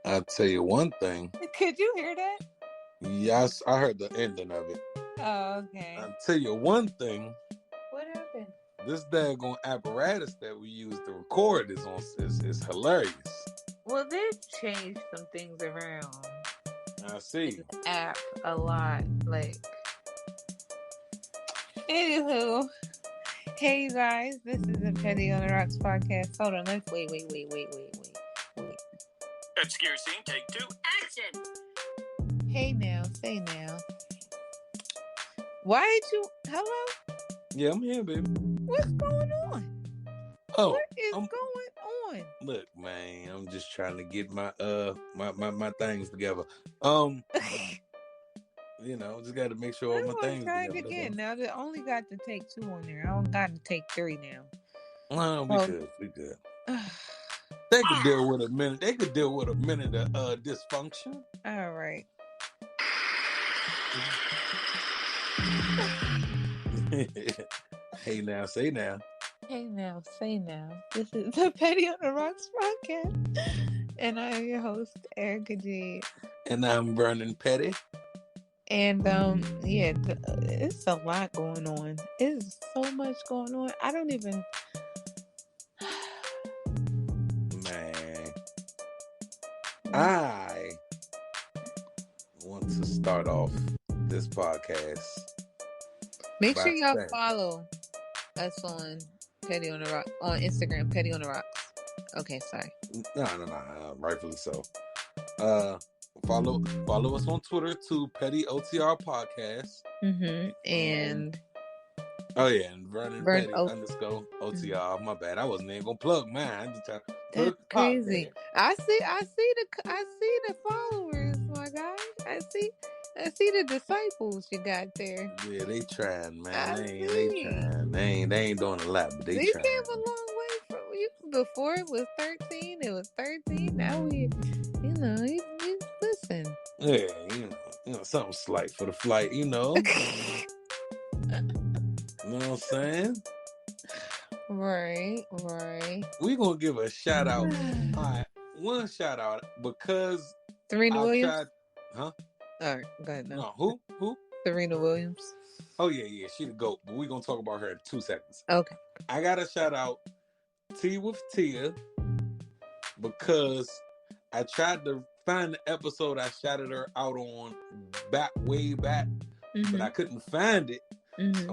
I'll tell you one thing. Could you hear that? Yes, I heard the ending of it. Oh, okay. I'll tell you one thing. What happened? This daggone apparatus that we use to record is hilarious. Well, they've changed some things around I see. in the app a lot. Anywho, hey you guys, this is the Petty on the Rocks podcast. Hold on, let's wait. Obscure scene, take 2, action! Hey now, say now. Why did you? Hello? Yeah, I'm here, baby. What's going on? Oh, what is going on? Look, man, I'm just trying to get my my things together. Just got to make sure all my things try together. It again. Now they only got to take 2 on there. I don't got to take 3 now. We good. They could deal with a minute. They could deal with a minute of dysfunction. All right. Hey now, say now. Hey now, say now. This is the Petty on the Rocks podcast, and I am your host, Erica G. And I'm Vernon Petty. And it's a lot going on. It's so much going on. I don't even. Man, I want to start off this podcast. Make sure y'all follow us on Petty on the Rock on Instagram. Petty on the Rocks. Okay, sorry. No, rightfully so. Follow us on Twitter to Petty OTR Podcast. Mm-hmm. And and Vernon Petty _OTR. My bad. I wasn't even gonna plug mine. I just trying to That's crazy. I see the followers, my guy. I see the disciples you got there. Yeah, they trying, man. They trying. They ain't doing a lot, but they trying. came a long way from you. Before it was 13. It was 13. Now we, you listen. Yeah, something slight for the flight, You know what I'm saying? Right. We gonna give a shout out. All right, one shout out because Serena Williams. Huh? All right, go ahead. No, who? Serena Williams. Oh yeah, she the GOAT. But we gonna talk about her in 2 seconds. Okay. I gotta shout out Tea with Tia because I tried to find the episode I shouted her out on way back, but I couldn't find it. Mm-hmm.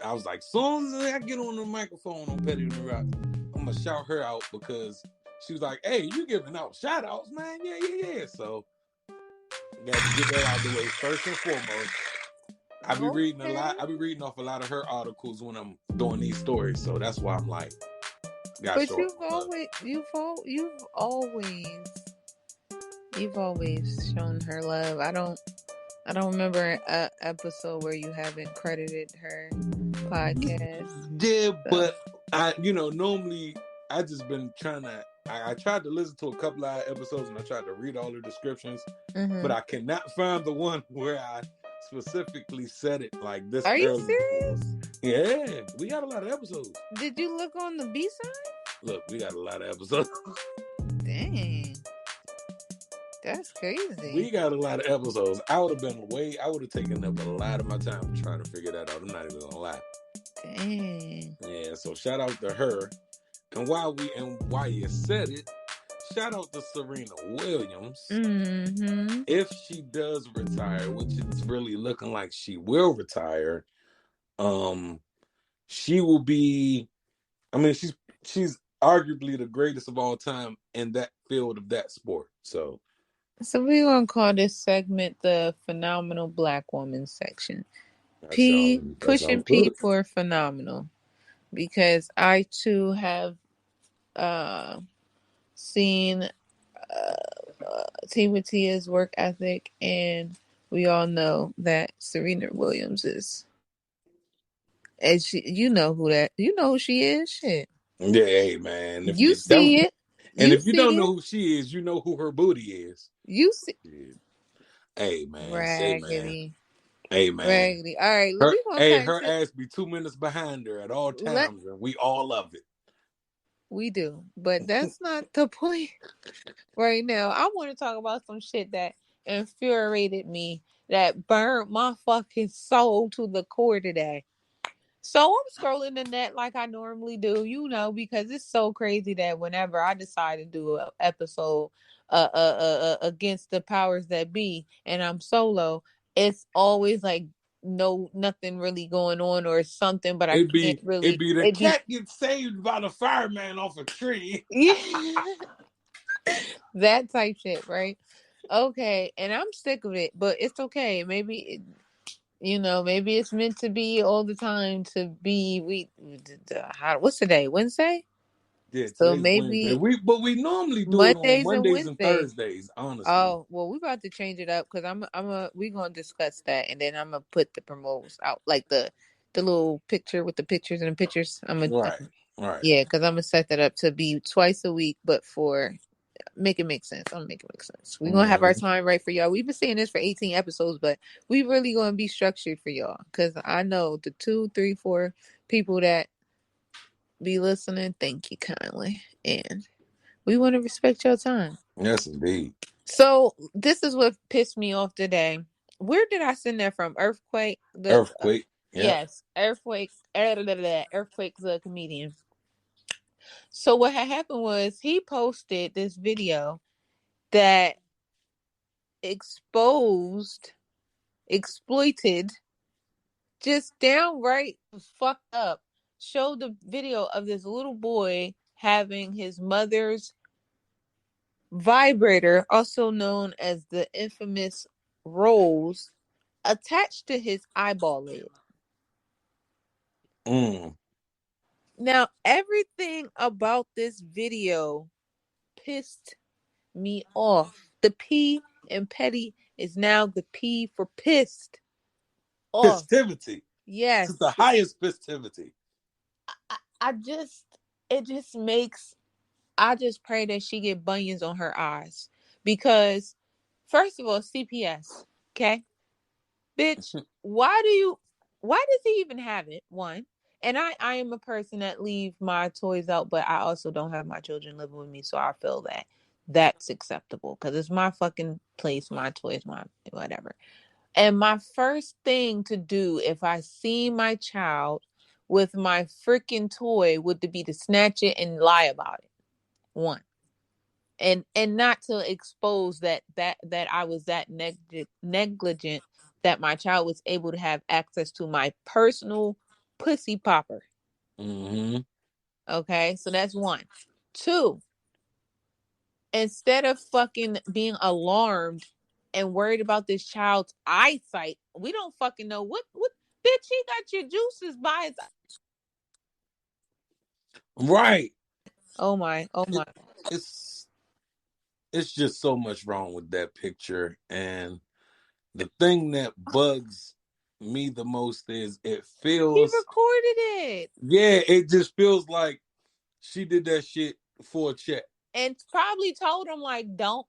I was like, soon as I get on the microphone on Petty on the Rocks, I'm gonna shout her out because she was like, "Hey, you giving out shout outs, man? Yeah." So got to get that out of the way first and foremost. I be reading a lot. I be reading off a lot of her articles when I'm doing these stories, so that's why I'm like, but you've always shown her love. I don't remember an episode where you haven't credited her podcast. Yeah, but I, normally I just been trying to. I tried to listen to a couple of episodes and I tried to read all the descriptions, but I cannot find the one where I specifically said it like this. Are you serious? Yeah, we got a lot of episodes. Did you look on the B-side? Look, we got a lot of episodes. Dang. That's crazy. We got a lot of episodes. I would have taken up a lot of my time trying to figure that out. I'm not even gonna lie. Dang. Yeah, so shout out to her. And while you said it, shout out to Serena Williams. Mm-hmm. If she does retire, which it's really looking like she will retire, she will be. I mean, she's arguably the greatest of all time in that field of that sport. So we're going to call this segment the Phenomenal Black Woman section. Pushing P for phenomenal. Because I, too, have seen Tea with Tia's work ethic, and we all know that Serena Williams is... And you know who she is? Shit. Yeah, hey, man. If you see it. And if you don't know who she is, you know who her booty is. You see. Yeah. Hey, man. Raggedy. Hey, man. Raggedy. All right. Her ass be 2 minutes behind her at all times, and we all love it. We do. But that's not the point right now. I want to talk about some shit that infuriated me, that burned my fucking soul to the core today. So I'm scrolling the net like I normally do, because it's so crazy that whenever I decide to do an episode against the powers that be, and I'm solo, it's always like nothing really going on or something, but I can't It'd really. be the It be cat gets saved by the fireman off a tree. yeah, that type shit, right? Okay, and I'm sick of it, but it's okay. Maybe maybe it's meant to be all the time to be. What's today? Wednesday? Yeah, So today's Wednesday. maybe But we normally do it on Mondays and Mondays and Wednesdays. Thursdays, honestly. Oh, well, we about to change it up because we gonna discuss that, and then I'm gonna put the promotes out, like the little picture with the pictures and the pictures. Right, right. Yeah, because I'm gonna set that up to be twice a week, but for make it make sense. I'm gonna make it make sense. We're gonna have our time right for y'all. We've been saying this for 18 episodes, but we really gonna be structured for y'all, because I know the 2, 3, 4 people that be listening, thank you kindly, and we want to respect your time. Yes, indeed. So this is what pissed me off today. Where did I send that from? Earthquake. Earthquake. Yep. Yes, Earthquake. Earthquake, the comedian. So what had happened was he posted this video that exploited, just downright fucked up, showed the video of this little boy having his mother's vibrator, also known as the infamous rose, attached to his eyeball lid. Now, everything about this video pissed me off. The P in petty is now the P for pissed off. Festivity. Yes. It's the highest festivity. I just pray that she get bunions on her eyes. Because, first of all, CPS, okay? Bitch, why does he even have it? One. And I am a person that leave my toys out, but I also don't have my children living with me, so I feel that that's acceptable because it's my fucking place, my toys, my whatever. And my first thing to do if I see my child with my freaking toy would be to snatch it and lie about it. One. And not to expose that I was that negligent that my child was able to have access to my personal pussy popper. Okay, so that's one. Two, instead of fucking being alarmed and worried about this child's eyesight, we don't fucking know what bitch, he got your juices by his. Right. Oh my. It's just so much wrong with that picture. And the thing that bugs me the most is it feels he recorded it. Yeah, it just feels like she did that shit for a check. And probably told him like, don't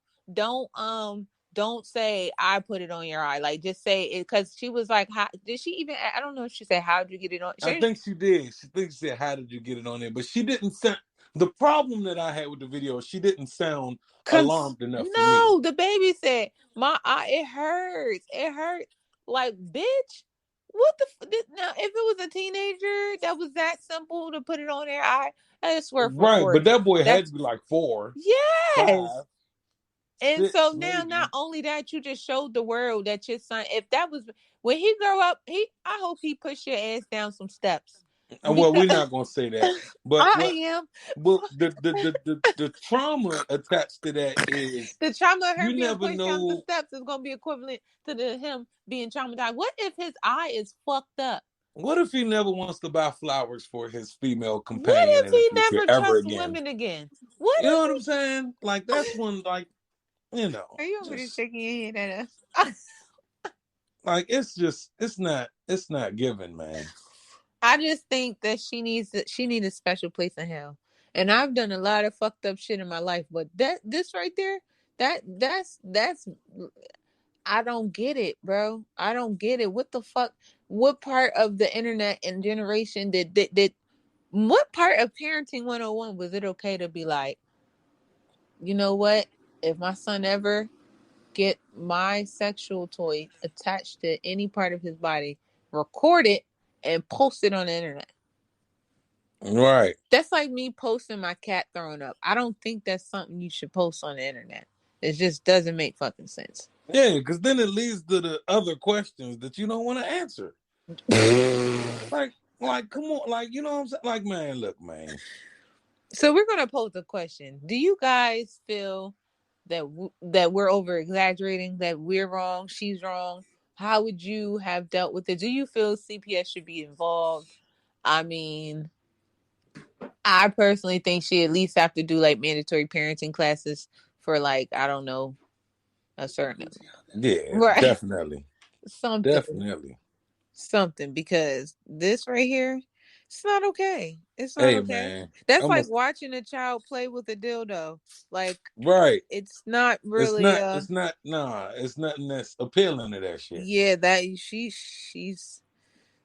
say I put it on your eye. Like, just say it, because she was like, how did she even? I don't know if she said, how did you get it on? I think she did. She said, how did you get it on there? But she didn't sound. The problem that I had with the video, she didn't sound alarmed enough for me. No, the baby said, my eye, it hurts. It hurts. Like, bitch, what the? Now, if it was a teenager that was that simple to put it on their eye, I swear for right. 40. But that boy had to be like 4. Yes. 5. And 6, so now, maybe. not only that, you just showed the world that your son, if that was when he grow up, I hope he push your ass down some steps. Well, we're not gonna say that, but I am. But the trauma attached to that is the trauma of her you being never pushed down the know. steps is gonna be equivalent to him being traumatized. What if his eye is fucked up? What if he never wants to buy flowers for his female What companion if in the he future never ever trusts again? women again? You know what I'm saying? Like, that's one, like, you know. Are you over there shaking your head at us? Like, it's not given, man. I just think that she needs a special place in hell. And I've done a lot of fucked up shit in my life, but this right there, that's I don't get it, bro. I don't get it. What the fuck? What part of the internet and generation did What part of parenting 101 was it okay to be like, you know what? If my son ever get my sexual toy attached to any part of his body, record it and post it on the internet. Right. That's like me posting my cat throwing up. I don't think that's something you should post on the internet. It just doesn't make fucking sense. Yeah, because then it leads to the other questions that you don't want to answer. like, come on, like, you know what I'm saying? Like, man, look, man. So we're gonna pose a question. Do you guys feel that that we're over exaggerating? That we're wrong? She's wrong? How would you have dealt with it? Do you feel CPS should be involved? I mean, I personally think she at least have to do like mandatory parenting classes for like, I don't know, a certain Yeah, definitely. something, because this right here, it's not okay. It's not okay. Man, That's like watching a child play with a dildo. Like, right. It's not really. It's nothing that's appealing to that shit. Yeah, that she's.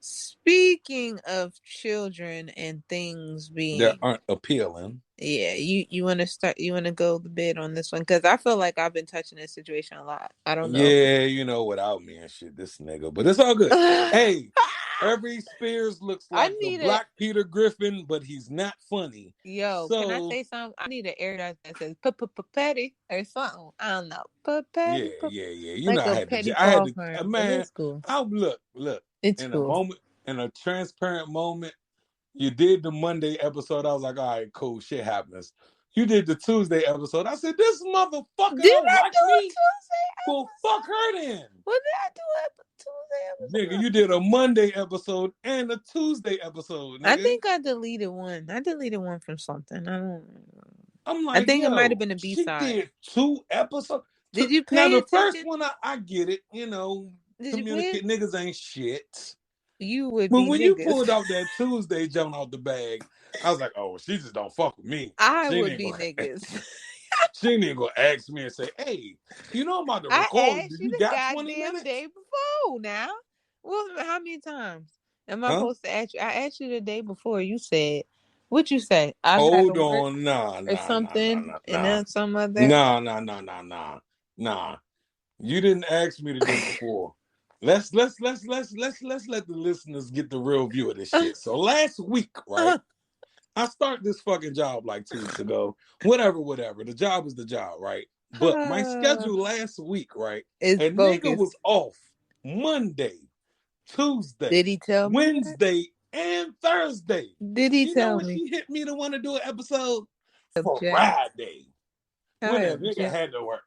Speaking of children and things being that aren't appealing. Yeah, you want to start? You want to go the bid on this one? Because I feel like I've been touching this situation a lot. I don't know. Yeah, you know, without me and shit, this nigga. But it's all good. Hey, every Spears looks like the Black Peter Griffin, but he's not funny. Yo, can I say something? I need an air that says petty or something. I don't know. Petty. Yeah. You know, I had to, man. Look. It's in cool. a moment, in a transparent moment, you did the Monday episode. I was like, all right, cool, shit happens. You did the Tuesday episode. I said, this motherfucker don't like me. Well, fuck her then. What did I do a Tuesday episode? Nigga, you did a Monday episode and a Tuesday episode, nigga. I think I deleted one. I deleted one from something. I'm like, I think it might have been a B-side. She did 2 episodes. Did you pay now, the attention? first one, I get it. You know, communicate. Niggas ain't shit. You would but be when niggas. You pulled out that Tuesday jump out the bag, I was like, oh, she just don't fuck with me. I would be niggas. She ain't even gonna ask me and say, hey, you know I'm about to record. I asked you the got 20 goddamn minutes? day before now. Well, how many times am I supposed to ask you? I asked you the day before. You said, what you say? Hold on, or something, and then some other. Nah. You didn't ask me the day before. Let's let the listeners get the real view of this shit. So last week, right? I started this fucking job like 2 weeks ago. Whatever. The job is the job, right? But my schedule last week, right? Nigga was off Monday, Tuesday, did he tell me Wednesday, and Thursday. Did he tell me? He hit me to want to do an episode for Friday. When that nigga had to work.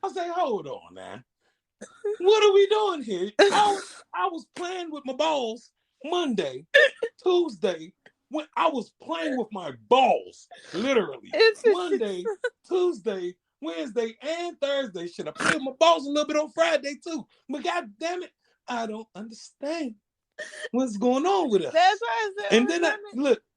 I say, hold on, man. What are we doing here? I was playing with my balls Monday, Tuesday. When I was playing with my balls, literally. Monday, Tuesday, Wednesday, and Thursday. Should I play with my balls a little bit on Friday too? But god damn it, I don't understand what's going on with us. That's why I said. And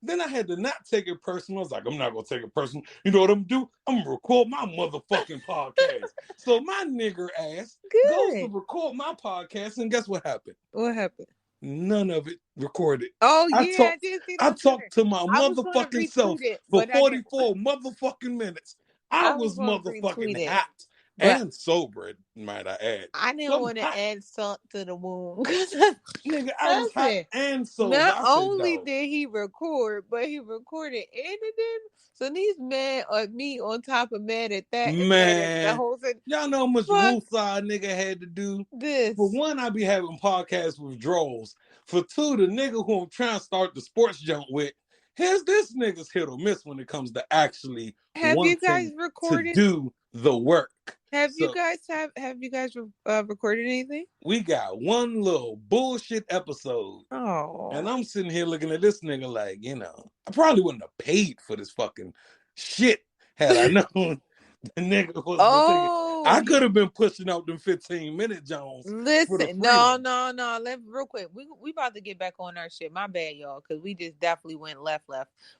then I had to not take it personal. I was like, I'm not gonna take it personal. You know what I'm gonna do? I'm gonna record my motherfucking podcast. So my nigger ass goes to record my podcast, and guess what happened? What happened? None of it recorded. Oh, I did see that. I talked to my motherfucking self for 44 motherfucking minutes. I was motherfucking hot and sober, might I add. I didn't want to add salt to the wound. Nigga, I was hot and sober. Not only did he record, but he recorded editing. So these mad at me on top of mad at that. Man, the whole thing. Y'all know how much woosah nigga had to do? This. For one, I be having podcasts with Droles. For two, the nigga who I'm trying to start the sports jump with, here's this nigga's hit or miss when it comes to actually you guys recorded to do the work. Have you guys recorded anything? We got one little bullshit episode. Oh. And I'm sitting here looking at this nigga like, you know, I probably wouldn't have paid for this fucking shit had I known the nigga was I could have been pushing out them 15-minute Jones. Listen, no. Real quick. We about to get back on our shit. My bad, y'all, because we just definitely went left.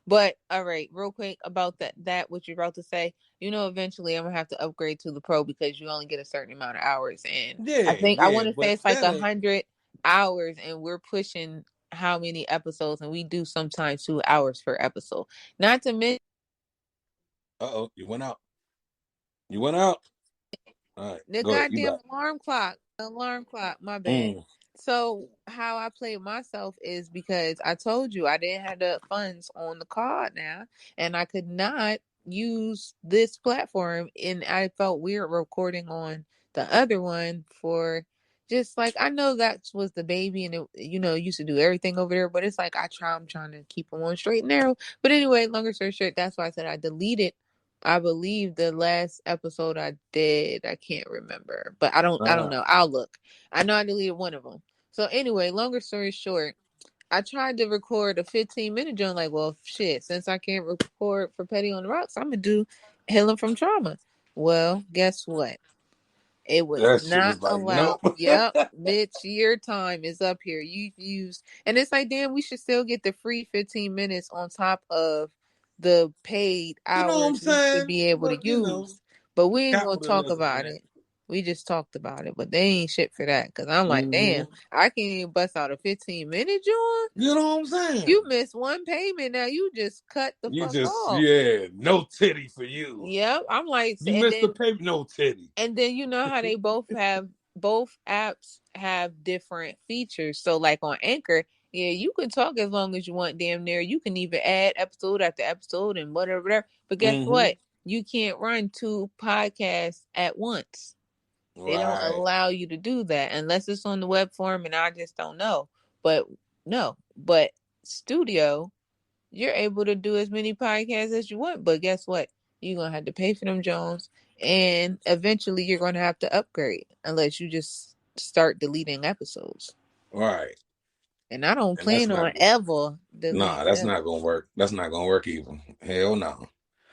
But all right, real quick about that what you're about to say. You know, eventually I'm gonna have to upgrade to the pro because you only get a certain amount of hours. And I think I want to say it's like 100 hours, and we're pushing how many episodes, and we do sometimes 2 hours per episode. Not to mention. You went out. You went out. All right, The go ahead. You goddamn back. alarm clock, my bad. So how I played myself is because I told you I didn't have the funds on the card now, and I could not use this platform, and I felt weird recording on the other one for just like, I know that was the baby, and it, used to do everything over there, but it's like I'm trying to keep them on straight and narrow. But anyway, longer story short, that's why I said I deleted. I believe the last episode I did, I can't remember, but I don't know. I'll look. I know I deleted one of them. So anyway, longer story short, I tried to record a 15-minute joint. Like, well, shit, since I can't record for Petty on the Rocks, I'm gonna do Healing from Trauma. Well, guess what? It was That shit not was like, allowed. nope. Yep, bitch, your time is up here. You've used, and it's like, damn, we should still get the free 15 minutes on top of the paid You know what I'm hours we should saying? be able to But use. But we ain't gonna talk capitalism, about man. it. We just talked about it, but they ain't shit for that. Cause I'm like, damn, I can't even bust out a 15-minute joint. You know what I'm saying? You missed one payment. Now you just cut the fuck off. Yeah, no titty for you. Yep. I'm like, you missed the payment, no titty. And then you know how they both apps have different features. So like on Anchor, yeah, you can talk as long as you want, damn near. You can even add episode after episode and whatever. But guess what? You can't run 2 podcasts at once. They don't allow you to do that unless it's on the web form, and I just don't know. But Studio, you're able to do as many podcasts as you want. But guess what? You're going to have to pay for them, Jones. And eventually you're going to have to upgrade unless you just start deleting episodes. Right. And I don't plan on ever deleting. Nah, that's not going to work. That's not going to work either. Hell no.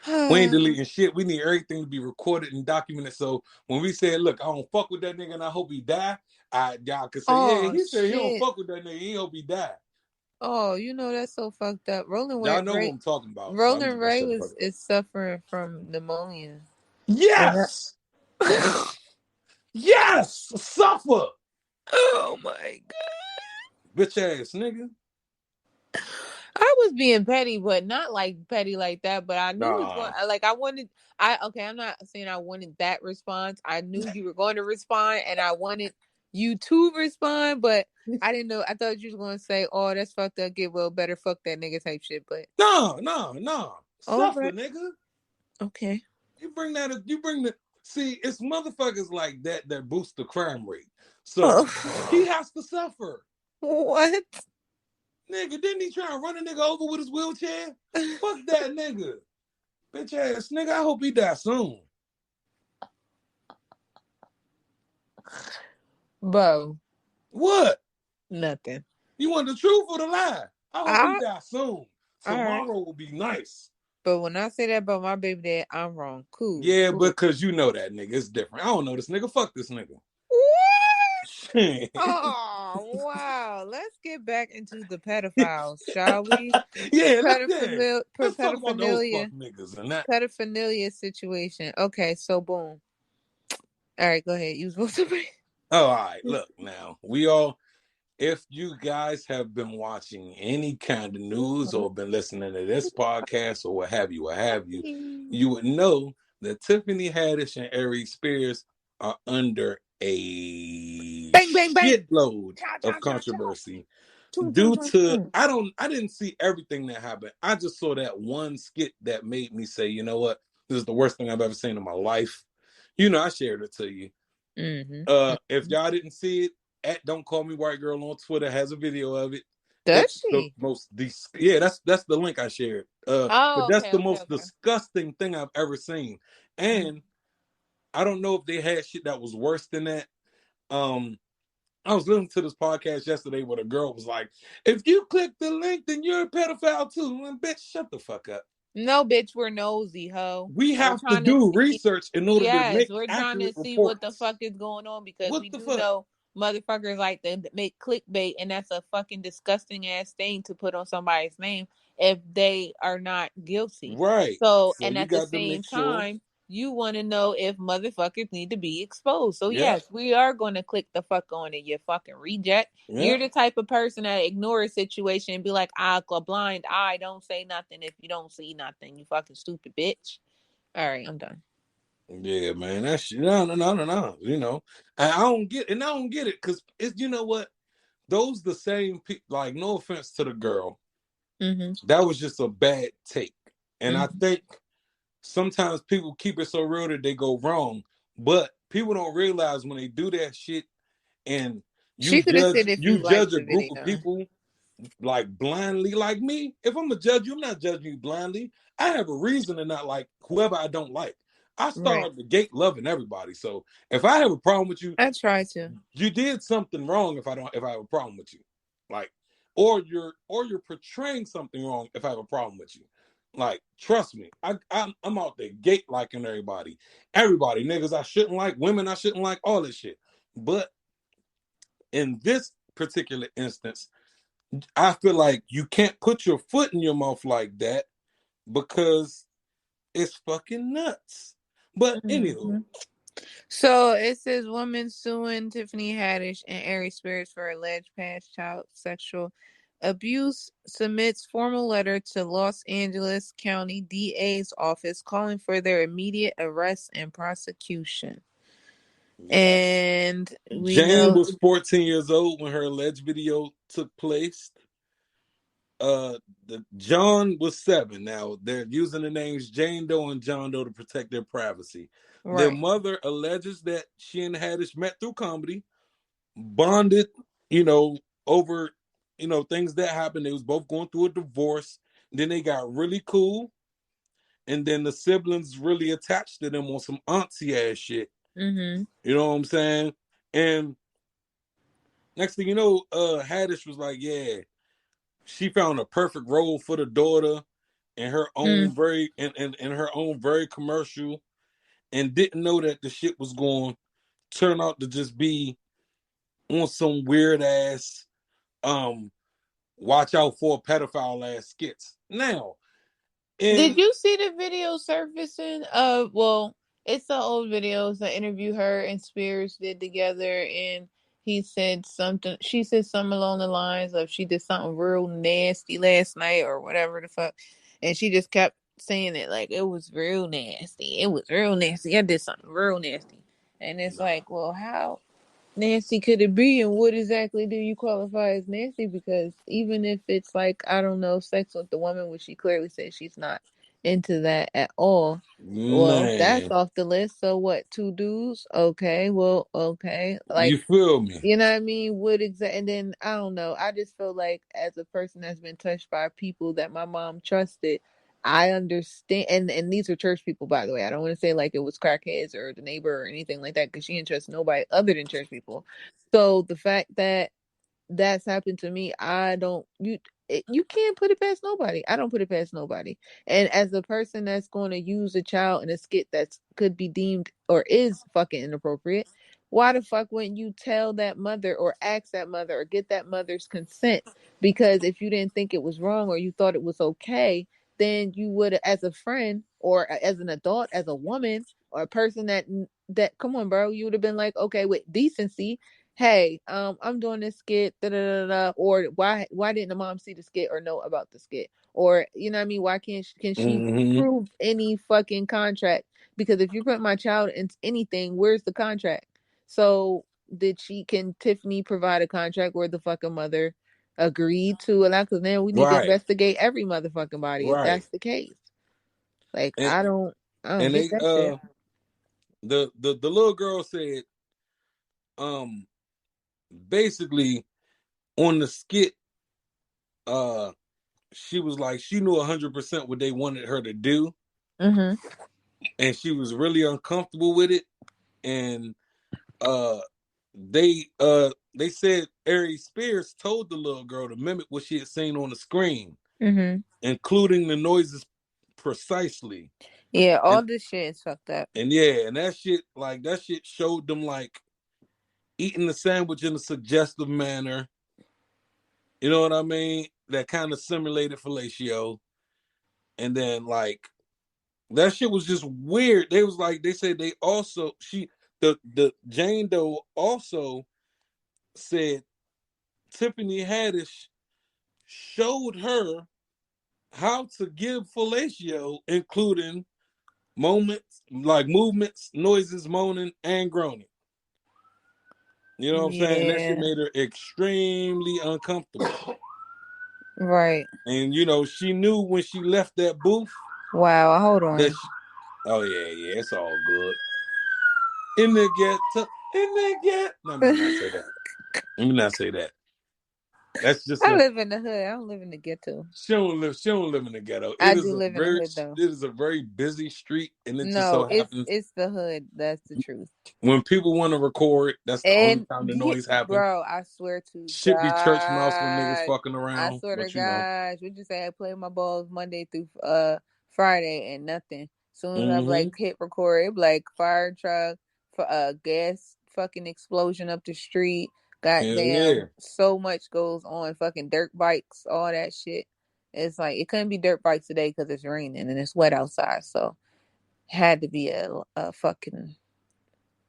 We ain't deleting shit. We need everything to be recorded and documented. So when we say, look, I don't fuck with that nigga and I hope he die, y'all can say, yeah, he said he don't fuck with that nigga. He hope he die. Oh, you know, that's so fucked up. Y'all know what I'm talking about. Roland Ray is suffering from pneumonia. Yes! Yes! Suffer! Oh my God. Bitch ass nigga. I was being petty, but not like petty like that. But I knew it was going, like, I'm not saying I wanted that response. I knew you were going to respond, and I wanted you to respond, but I didn't know. I thought you was going to say, "Oh, that's fucked up. Get well better. Fuck that nigga" type shit. But no. Suffer, right. nigga. Okay. You bring the. See, it's motherfuckers like that boost the crime rate. So he has to suffer. What? Nigga, didn't he try to run a nigga over with his wheelchair? Fuck that nigga. Bitch ass nigga, I hope he dies soon. Bo. What? Nothing. You want the truth or the lie? I hope he dies soon. Tomorrow will be nice. But when I say that about my baby dad, I'm wrong. Cool. Yeah, because you know that nigga. It's different. I don't know this nigga. Fuck this nigga. What? Oh, wow. Let's get back into the pedophiles, shall we? Yeah, let's talk about those fuck niggas and that. Pedophilia situation. Okay, so boom. All right, go ahead. You supposed to be. Oh, all right. Look, now, if you guys have been watching any kind of news or been listening to this podcast or what have you, you would know that Tiffany Haddish and Ari Spears are under a shitload of controversy due to I didn't see everything that happened. I just saw that one skit that made me say, you know what, this is the worst thing I've ever seen in my life. You know, I shared it to you. If y'all didn't see it, at Don't Call Me White Girl on Twitter has a video of it. Does she? That's the link I shared. But that's the most disgusting thing I've ever seen. And I don't know if they had shit that was worse than that. I was listening to this podcast yesterday where the girl was like, if you click the link, then you're a pedophile too. And bitch, shut the fuck up. No, bitch, we're nosy, ho. We have to do research in order to make we're trying to see reports. What the fuck is going on, because we do know motherfuckers like to make clickbait, and that's a fucking disgusting ass thing to put on somebody's name if they are not guilty. Right. So and at the same time, you want to know if motherfuckers need to be exposed. So Yeah. yes, we are going to click the fuck on it, you fucking reject. Yeah. You're the type of person that ignore a situation and be like, a blind eye, don't say nothing if you don't see nothing, you fucking stupid bitch. All right, I'm done. Yeah, man, that shit. No. You know, and I don't get it because it's, you know what? Those the same people. Like, no offense to the girl, that was just a bad take, and I think sometimes people keep it so real that they go wrong. But people don't realize when they do that shit, and She could have said if you you liked judge a the group of video. people like blindly. Like me, if I'm a judge, I'm not judging you blindly. I have a reason to not like whoever I don't like. I start Right. out the gate loving everybody. So if I have a problem with you, I try to. you did something wrong. If I have a problem with you, like, or you're portraying something wrong. If I have a problem with you, like, trust me, I'm out the gate liking everybody, niggas I shouldn't like, women I shouldn't like, all this shit. But in this particular instance, I feel like you can't put your foot in your mouth like that because it's fucking nuts. But anywho, So it says woman suing Tiffany Haddish and brittany-spears for alleged past child sexual abuse, submits formal letter to Los Angeles County DA's office calling for their immediate arrest and prosecution. And we Jane know was 14 years old when her alleged video took place. John was 7. Now they're using the names Jane Doe and John Doe to protect their privacy. Their mother alleges that she and Haddish met through comedy, bonded, over, things that happened. They was both going through a divorce. Then they got really cool, and then the siblings really attached to them on some auntie ass shit. You know what I'm saying? And next thing you know, Haddish was like, yeah, she found a perfect role for the daughter in her own in her own very commercial, and didn't know that the shit was going to turn out to just be on some weird ass watch out for a pedophile ass skits. Now, did you see the video surfacing of, well, it's an old video, it's an interview her and Spears did together, and he said something, she said something along the lines of she did something real nasty last night or whatever the fuck, and she just kept saying it like it was real nasty, I did something real nasty, and it's like, well, how nasty could it be, and what exactly do you qualify as nasty? Because even if it's like, I don't know, sex with the woman, which she clearly says she's not into that at all, well, if that's man, off the list, so what, 2 dudes, okay, well, okay, like, you feel me? you know what I mean? What exactly? And then I don't know. I just feel like as a person that's been touched by people that my mom trusted, I understand. And these are church people, by the way. I don't want to say like it was crackheads or the neighbor or anything like that, because she didn't trust nobody other than church people. So the fact that that's happened to me, I don't, you can't put it past nobody. I don't put it past nobody. And as a person that's going to use a child in a skit that could be deemed or is fucking inappropriate, why the fuck wouldn't you tell that mother or ask that mother or get that mother's consent? Because if you didn't think it was wrong or you thought it was okay, then you would, as a friend or as an adult, as a woman or a person that come on, bro, you would have been like, okay, with decency, hey, I'm doing this skit, da da da da, or why didn't the mom see the skit or know about the skit, or you know what I mean? Why can she prove any fucking contract? Because if you put my child into anything, where's the contract? So can Tiffany provide a contract where the fucking mother agreed to allow? Because then we need to Right, investigate every motherfucking body if right. that's the case. Like And I don't get they that shit. the little girl said, basically on the skit, she was like, she knew 100% what they wanted her to do, and she was really uncomfortable with it. And they said brittany-spears told the little girl to mimic what she had seen on the screen, including the noises precisely. Yeah, all And this shit is fucked up. and yeah, and that shit showed them like eating the sandwich in a suggestive manner. You know what I mean? That kind of simulated fellatio. And then like That shit was just weird. They was like, they said they also the Jane Doe also said Tiffany Haddish showed her how to give fellatio, including moments like movements, noises, moaning, and groaning. You know what I'm saying? And that shit Yeah. made her extremely uncomfortable. Right. And you know, she knew when she left that booth Wow. Hold on. that oh yeah, it's all good. In the ghetto, in the ghetto. No, let me not say that. Let me not say that. That's just I a live in the hood. I don't live in the ghetto. she don't live in the ghetto. I do live in the hood though. It is a very busy street, and it just No, so happens it's the hood. That's the truth. when people want to record, that's the only And time the noise happens. bro, I swear to Shit be church mouse when niggas God, fucking I around, swear to but you know. God, we just say I play my balls Monday through Friday and nothing. Soon as I Mm-hmm. like hit record, it be like fire truck for gas fucking explosion up the street. Hell yeah. Goddamn, so much goes on. Fucking dirt bikes, all that shit. It's like it couldn't be dirt bikes today because it's raining and it's wet outside. So had to be a fucking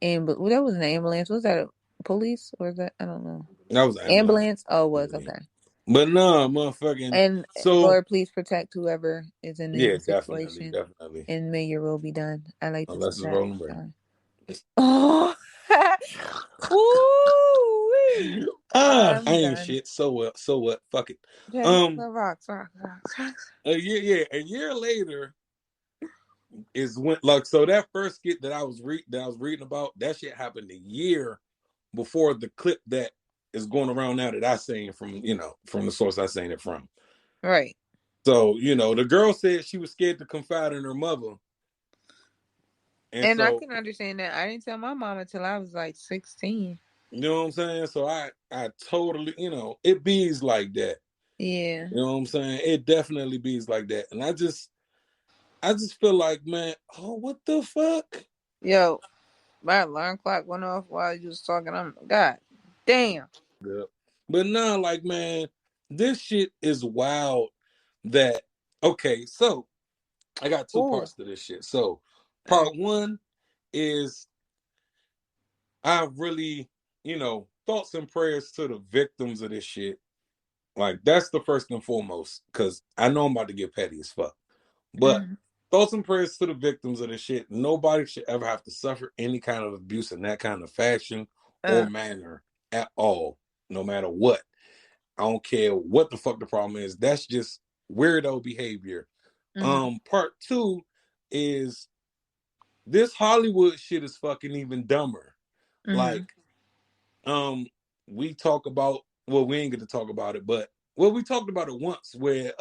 ambulance. That wasn't an ambulance. Was that a police or is that? I don't know. That was an ambulance. Ambulance? Oh, it was. Okay. But no, motherfucking. And So Lord, please protect whoever is in yeah, the definitely. situation. And may your will be done. I like to Unless see it's that. rolling bread. Oh. Woo-wee. I I'm ain't done. shit. So what? Fuck it. Rocks. A year later is when like so that first skit that I was reading about, that shit happened a year before the clip that is going around now that I seen from the source I seen it from. Right. So, the girl said she was scared to confide in her mother. And I So, can understand that. I didn't tell my mom until I was like 16. you know what I'm saying? So I totally, it bees like that. Yeah. You know what I'm saying? It definitely bees like that. And I just feel like, man, oh, what the fuck? Yo, my alarm clock went off while you was talking. God damn. Yeah. But no, like, man, this shit is wild that, okay, so I got two parts to this shit. So part one is I really, thoughts and prayers to the victims of this shit. Like, that's the first and foremost, because I know I'm about to get petty as fuck. But thoughts and prayers to the victims of this shit. Nobody should ever have to suffer any kind of abuse in that kind of fashion or manner at all, no matter what. I don't care what the fuck the problem is. That's just weirdo behavior. Part two is this Hollywood shit is fucking even dumber. Like, we talk about, well, we ain't get to talk about it, but we talked about it once where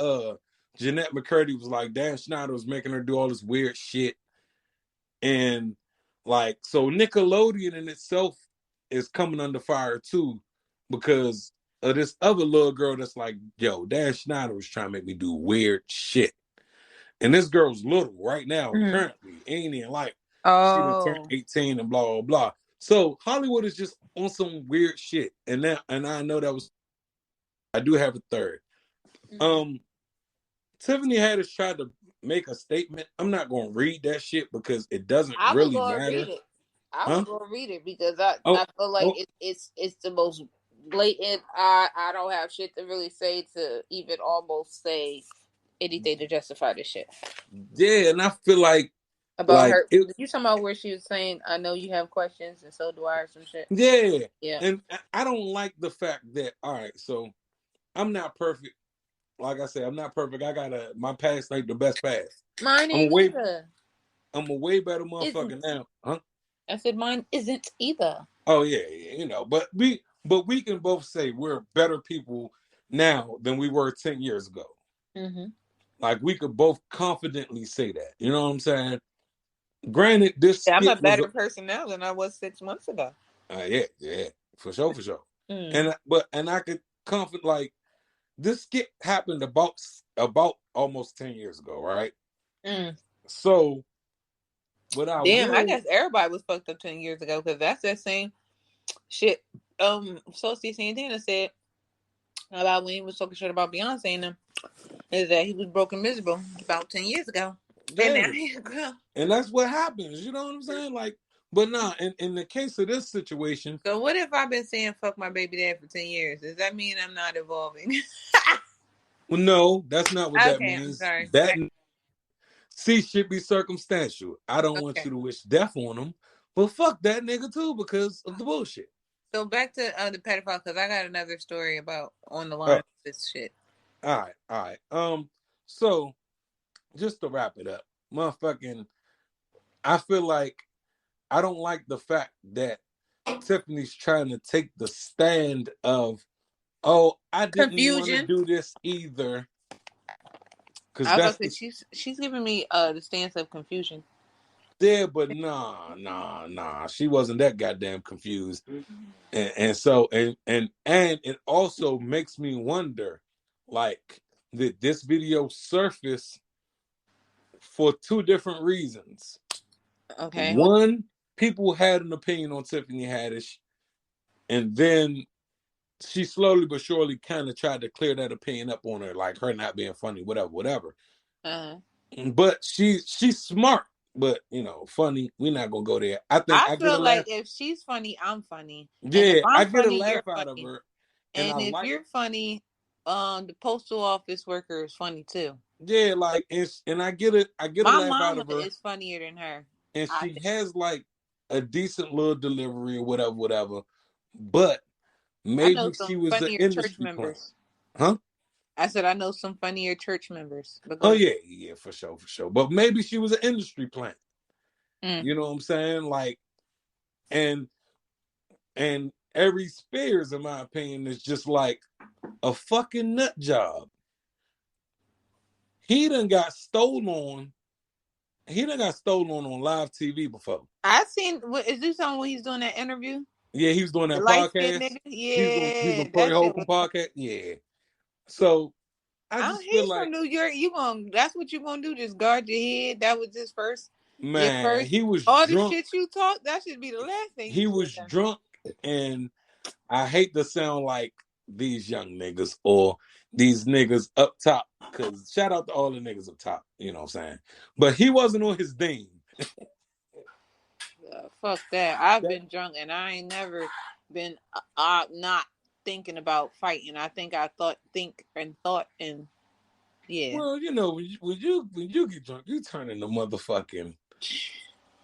Jeanette McCurdy was like, Dan Schneider was making her do all this weird shit. And like, so Nickelodeon in itself is coming under fire too, because of this other little girl that's like, yo, Dan Schneider was trying to make me do weird shit. And this girl's little right now, currently, ain't even like, she done turned 18 and blah, blah, blah. So Hollywood is just on some weird shit. And I know I do have a third. Tiffany Haddish tried to make a statement. I'm not going to read that shit because it doesn't really matter. I was going to read it because I feel like it's the most blatant. I don't have shit to really say to even almost say anything to justify this shit. Yeah, and I feel like about her. You talking about where she was saying, "I know you have questions, and so do I," or some shit. Yeah. And I don't like the fact that, all right, so I'm not perfect. Like I said, I'm not perfect. I got my past ain't the best past. Mine ain't either. I'm a way better motherfucker now. Huh? I said mine isn't either. Oh yeah, but we can both say we're better people now than we were 10 years ago. Like, we could both confidently say that. You know what I'm saying? Granted, this I'm a better person now than I was 6 months ago. Yeah, for sure. And I could confident, like, this skit happened about almost 10 years ago, right? So, I guess everybody was fucked up 10 years ago because that's that same shit. Sophie Santana said about when he was talking shit about Beyonce and them, is that he was broken miserable about 10 years ago. And Yeah. there you go. And that's what happens. You know what I'm saying? Like, but nah, in the case of this situation. So what if I've been saying fuck my baby dad for 10 years? Does that mean I'm not evolving? Well, no, that's not what that Okay, I'm means. sorry. That see should be circumstantial. I don't want Okay. you to wish death on him, but fuck that nigga too because of the bullshit. So back to the pedophile, because I got another story about on the line Oh, of this shit. all right. So just to wrap it up, motherfucking, I feel like I don't like the fact that Tiffany's trying to take the stand of, oh, I didn't want to Confusion. do this either. Because I was that's about to say she's giving me the stance of confusion. yeah, but nah. She wasn't that goddamn confused. And so and it also makes me wonder, like, did this video surface for two different reasons? Okay. One, people had an opinion on Tiffany Haddish, and then she slowly but surely kind of tried to clear that opinion up on her, like her not being funny, whatever. Uh-huh. But she's smart, but funny. We're not gonna go there. I think I I get a feel laugh. like if she's funny, I'm funny. And if Yeah, I I'm get a funny, laugh you're out of funny. her, and I And if like. you're funny, the postal office worker is funny too. Yeah, like and I get it. I get a My laugh out mama of her, is funnier than her. and I she think. has like a decent little delivery or whatever. But I know maybe some she was an funnier church industry plant, members. huh? I said I know some funnier church members. But go Oh ahead. yeah, for sure. But maybe she was an industry plant. Mm. You know what I'm saying? Like, and every Spears, in my opinion, is just like a fucking nut job. He done got stolen on. He done got stolen on live TV before. I seen. Is this on when he's doing that interview? Yeah, he was doing The that light skinned podcast. nigga. He's Yeah, on Corey that shit was. Holcomb podcast. Yeah. So I Oh, just feel he's like, from New York. You gonna? That's what you gonna do? Just guard your head. That was his first. Your man, first. he was All the drunk. shit you talk. That should be the last thing He you was said. drunk, and I hate to sound like these young niggas or these niggas up top. Cause shout out to all the niggas up top. You know what I'm saying? But he wasn't on his Dean. Fuck that. I've That, been drunk and I ain't never been not thinking about fighting. I think I thought and yeah. well, when you get drunk, you turn into motherfucking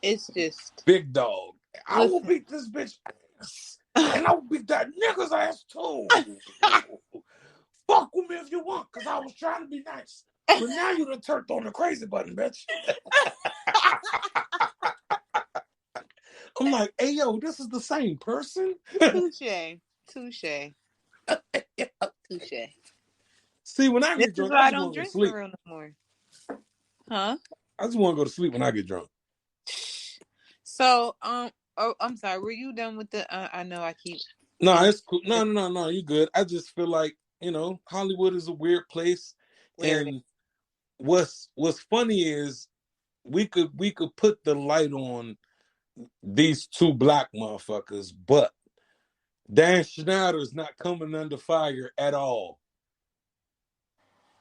It's just big dog. I will listen. beat this bitch ass. And I will beat that nigga's ass too. Fuck with me if you want, because I was trying to be nice. But now you done turned on the crazy button, bitch. I'm like, hey, yo, this is the same person? Touche. See, when I This get is drunk, why I I just don't want to go to drink for sleep. real no more. Huh? I just want to go to sleep when I get drunk. So, oh, I'm sorry. Were you done with the? I know I keep. No, it's cool. No, you good. I just feel like, Hollywood is a weird place. Weird. And what's funny is we could put the light on these two black motherfuckers, but Dan Schneider's not coming under fire at all.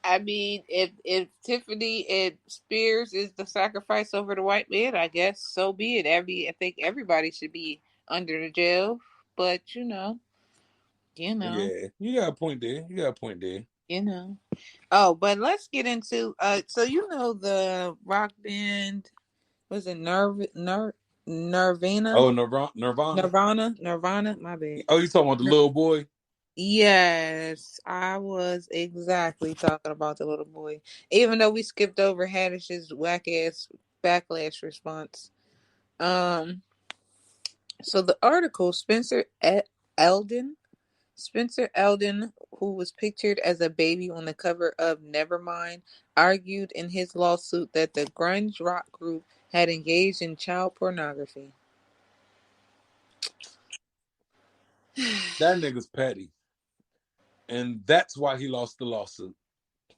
I mean, if Tiffany Spears is the sacrifice over the white man, I guess so be it. I think everybody should be under the jail, but Yeah, you got a point there. Oh, but let's get into so the rock band was it Nirvana? Oh, Nirvana. Nirvana, my bad. Oh, you talking about the little boy? Yes, I was exactly talking about the little boy. Even though we skipped over Haddish's whack ass backlash response. So the article, Eldon, Spencer Eldon, who was pictured as a baby on the cover of Nevermind, argued in his lawsuit that the grunge rock group had engaged in child pornography. That nigga's petty. And that's why he lost the lawsuit.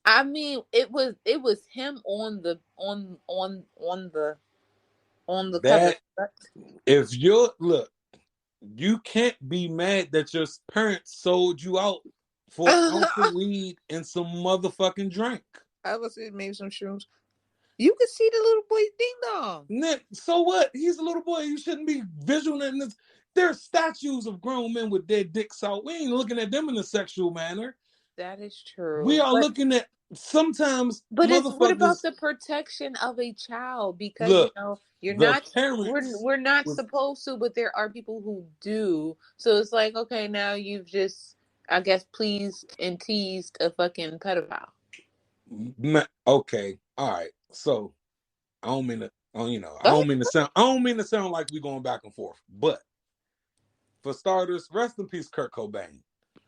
I mean, it was him on the cover. If you can't be mad that your parents sold you out for an ounce of weed and some motherfucking drink. I was maybe some shrooms. You can see the little boy's ding dong. Nick, so what? He's a little boy. You shouldn't be visual in this. There's statues of grown men with their dicks out. We ain't looking at them in a sexual manner. That is true. We are looking at sometimes But it's what about motherfuckers. the protection of a child? Because Look, you're the not. parents. We're not Was, supposed to, but there are people who do. So it's like, okay, now you've just, I guess, pleased and teased a fucking pedophile. okay, all right. So I don't mean to. I don't mean to sound. I don't mean to sound like we going back and forth. But for starters, rest in peace, Kurt Cobain.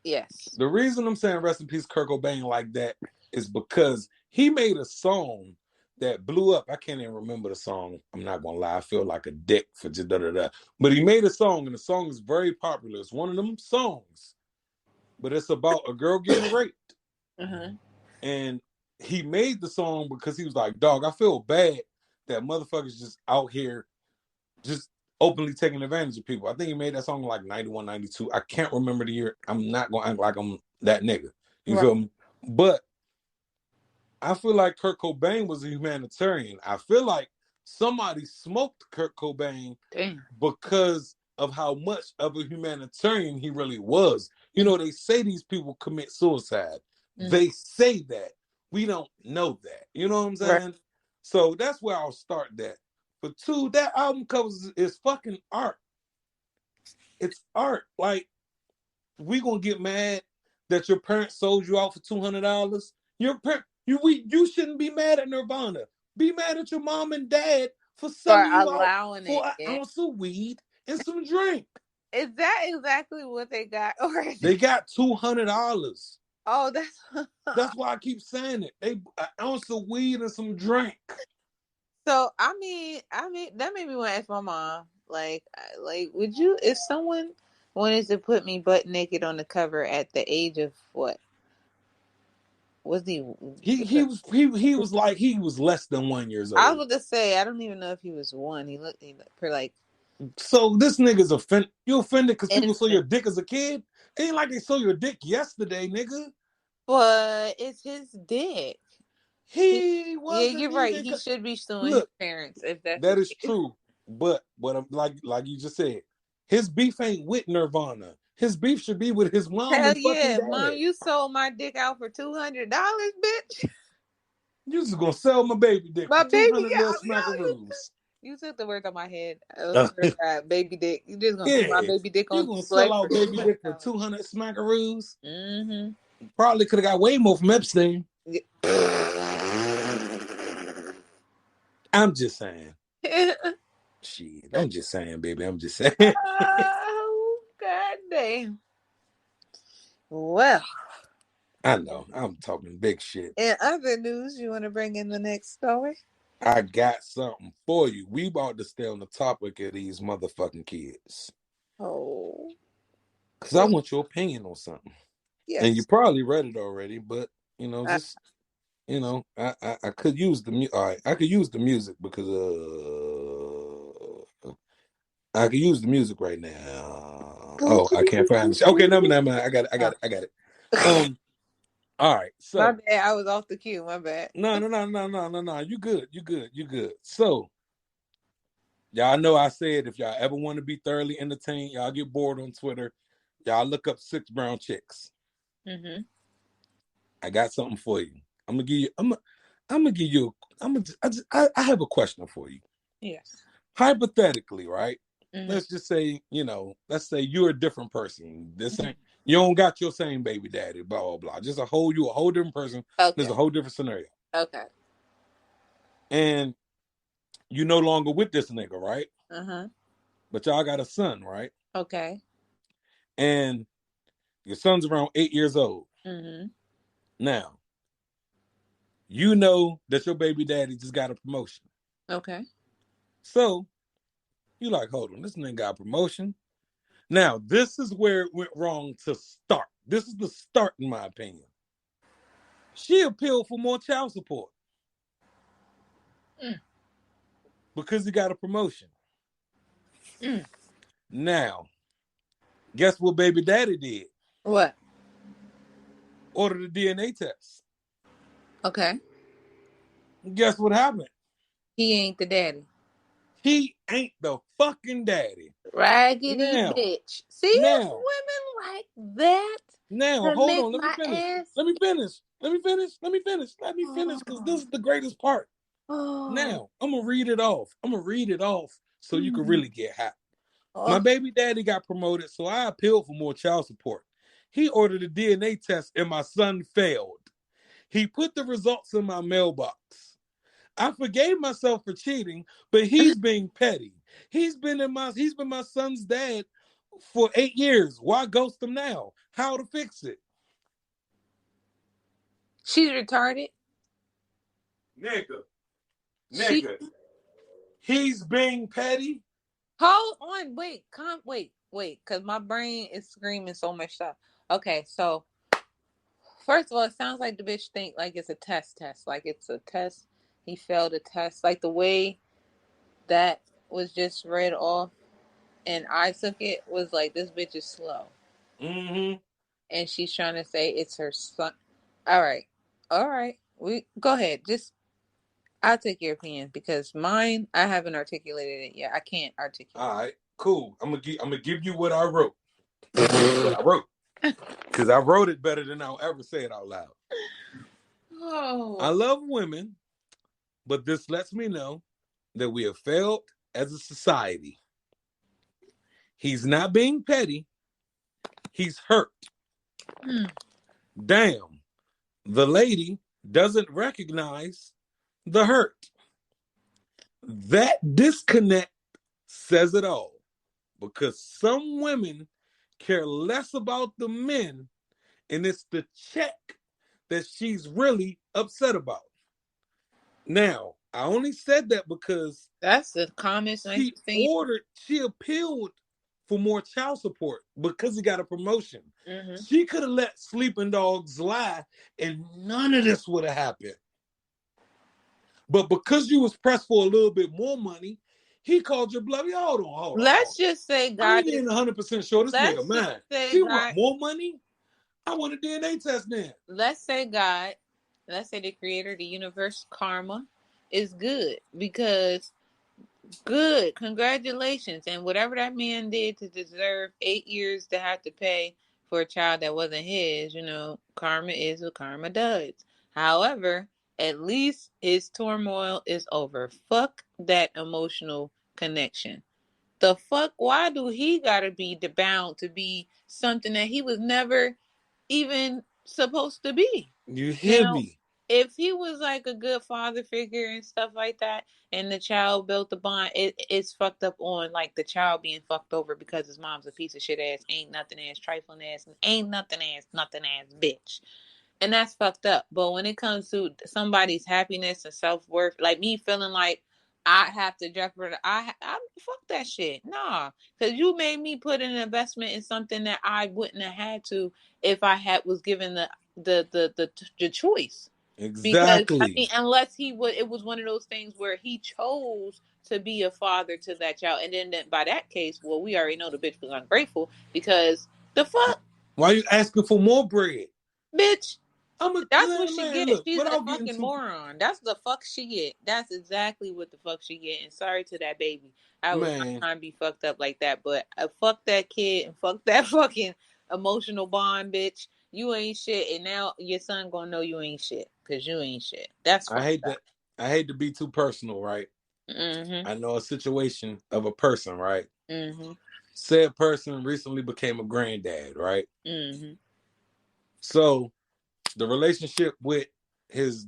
Yes. The reason I'm saying rest in peace, Kurt Cobain, like that is because he made a song that blew up. I can't even remember the song. I'm not gonna lie. I feel like a dick for just da. But he made a song, and the song is very popular. It's one of them songs, but it's about a girl getting raped. And he made the song because he was like, dog, I feel bad that motherfuckers just out here just openly taking advantage of people. I think he made that song like 91, 92. I can't remember the year. I'm not going to act like I'm that nigga. You feel me? But I feel like Kurt Cobain was a humanitarian. I feel like somebody smoked Kurt Cobain because of how much of a humanitarian he really was. You know, they say these people commit suicide. They say that. We don't know that. You know what I'm saying? Right. So that's where I'll start that. For two, that album covers is fucking art. It's art. Like, we gonna get mad that your parents sold you out for $200. You shouldn't be mad at Nirvana. Be mad at your mom and dad for selling you out for an ounce of weed and some drink. Is that exactly what they got? They got $200. Oh, that's why I keep saying it. They an ounce of weed and some drink. So I mean, that made me want to ask my mom, like, would you, if someone wanted to put me butt naked on the cover at the age of what? Was he was like, he was less than 1 year old. I was going to say, I don't even know if he was one. He looked for like. So this nigga's offended. You offended because people saw your dick as a kid? It ain't like they saw your dick yesterday, nigga. But it's his dick. He wasn't. Yeah, you're right. He should be suing his parents if that is true. But I'm like you just said, his beef ain't with Nirvana. His beef should be with his mom. Hell yeah, mom! You sold my dick out for $200, bitch. You just gonna sell my baby dick for 200 little smackaroos. You took the words out my head. Baby dick. You just gonna put my baby dick on. You gonna sell out baby dick for 200 smackaroos? Probably could have got way more from Epstein. I'm just saying. Shit, I'm just saying, baby. I'm just saying. Oh, god damn. Well, I know. I'm talking big shit. In other news, you want to bring in the next story? I got something for you. We about to stay on the topic of these motherfucking kids. Oh. Because I want your opinion on something. Yes. And you probably read it already, but, just... I could use the music. All right, I could use the music because I could use the music right now. Oh, I can't find it. Okay, no, I got it. All right. So my bad. I was off the cue. My bad. No. You good. So y'all know I said if y'all ever want to be thoroughly entertained, y'all get bored on Twitter, y'all look up 6 brown chicks. I got something for you. I have a question for you. Yes. Hypothetically, right? Let's just say, let's say you're a different person. This ain't, you don't got your same baby daddy, blah, blah, blah. Just a whole different person. Okay. There's a whole different scenario. Okay. And you no longer with this nigga, right? But y'all got a son, right? Okay. And your son's around 8 years old. Now, you know that your baby daddy just got a promotion. Okay. So, you like, hold on, this nigga got a promotion. Now, this is where it went wrong to start. This is the start, in my opinion. She appealed for more child support. Because he got a promotion. Now, guess what baby daddy did? What? Ordered a DNA test. Okay. Guess what happened? He ain't the daddy. He ain't the fucking daddy. Raggedy bitch. See if women like that. Now, to hold make on. Let me my finish. ass. Let me finish. Because this is the greatest part. Oh. Now, I'm going to read it off so you can really get happy. Oh. My baby daddy got promoted, so I appealed for more child support. He ordered a DNA test and my son failed. He put the results in my mailbox. I forgave myself for cheating, but he's being petty. He's been my son's dad for 8 years. Why ghost him now? How to fix it? She's retarded. Nigga. He's being petty. Hold on, wait, because my brain is screaming so much stuff. Okay, so first of all, it sounds like the bitch think like it's a test, like it's a test. He failed a test, like the way that was just read off, and I took it was like this bitch is slow. Mm-hmm. And she's trying to say it's her son. All right, we go ahead. Just I'll take your opinion because mine I haven't articulated it yet. I can't articulate. All right, cool. I'm gonna give you what I wrote. Because I wrote it better than I'll ever say it out loud. Oh. I love women, but this lets me know that we have failed as a society. He's not being petty. He's hurt. Damn. The lady doesn't recognize the hurt. That disconnect says it all. Because some women care less about the men, and it's the check that she's really upset about. Now, I only said that because that's the common thing. She appealed for more child support because he got a promotion. Mm-hmm. She could have let sleeping dogs lie and none of this would have happened. But because you was pressed for a little bit more money, he called your bluff. Hold on. Let's just say God. I ain't 100% sure this nigga man. He want more money? I want a DNA test then. Let's say God, let's say the creator, the universe, karma is good because good. Congratulations. And whatever that man did to deserve 8 years to have to pay for a child that wasn't his, karma is what karma does. However, at least his turmoil is over. Fuck that emotional connection. The fuck? Why do he gotta be bound to be something that he was never even supposed to be? You hear me? If he was like a good father figure and stuff like that, and the child built the bond, it's fucked up on like the child being fucked over because his mom's a piece of shit ass, ain't nothing ass, trifling ass, ain't nothing ass bitch. And that's fucked up. But when it comes to somebody's happiness and self-worth, like me feeling like I have to jeopardize, I fuck that shit. Nah, because you made me put an investment in something that I wouldn't have had to if I was given the choice. Exactly. Because unless it was one of those things where he chose to be a father to that child, and then by that case, well, we already know the bitch was ungrateful because the fuck. Why are you asking for more bread, bitch? That's what she gets. She's a fucking moron. That's the fuck she get. That's exactly what the fuck she get. And sorry to that baby. I was not trying to be fucked up like that, but fuck that kid and fuck that fucking emotional bond, bitch. You ain't shit, and now your son gonna know you ain't shit because you ain't shit. That's I hate that. I hate to be too personal, right? Mm-hmm. I know a situation of a person, right? Mm-hmm. Said person recently became a granddad, right? Mm-hmm. So the relationship with his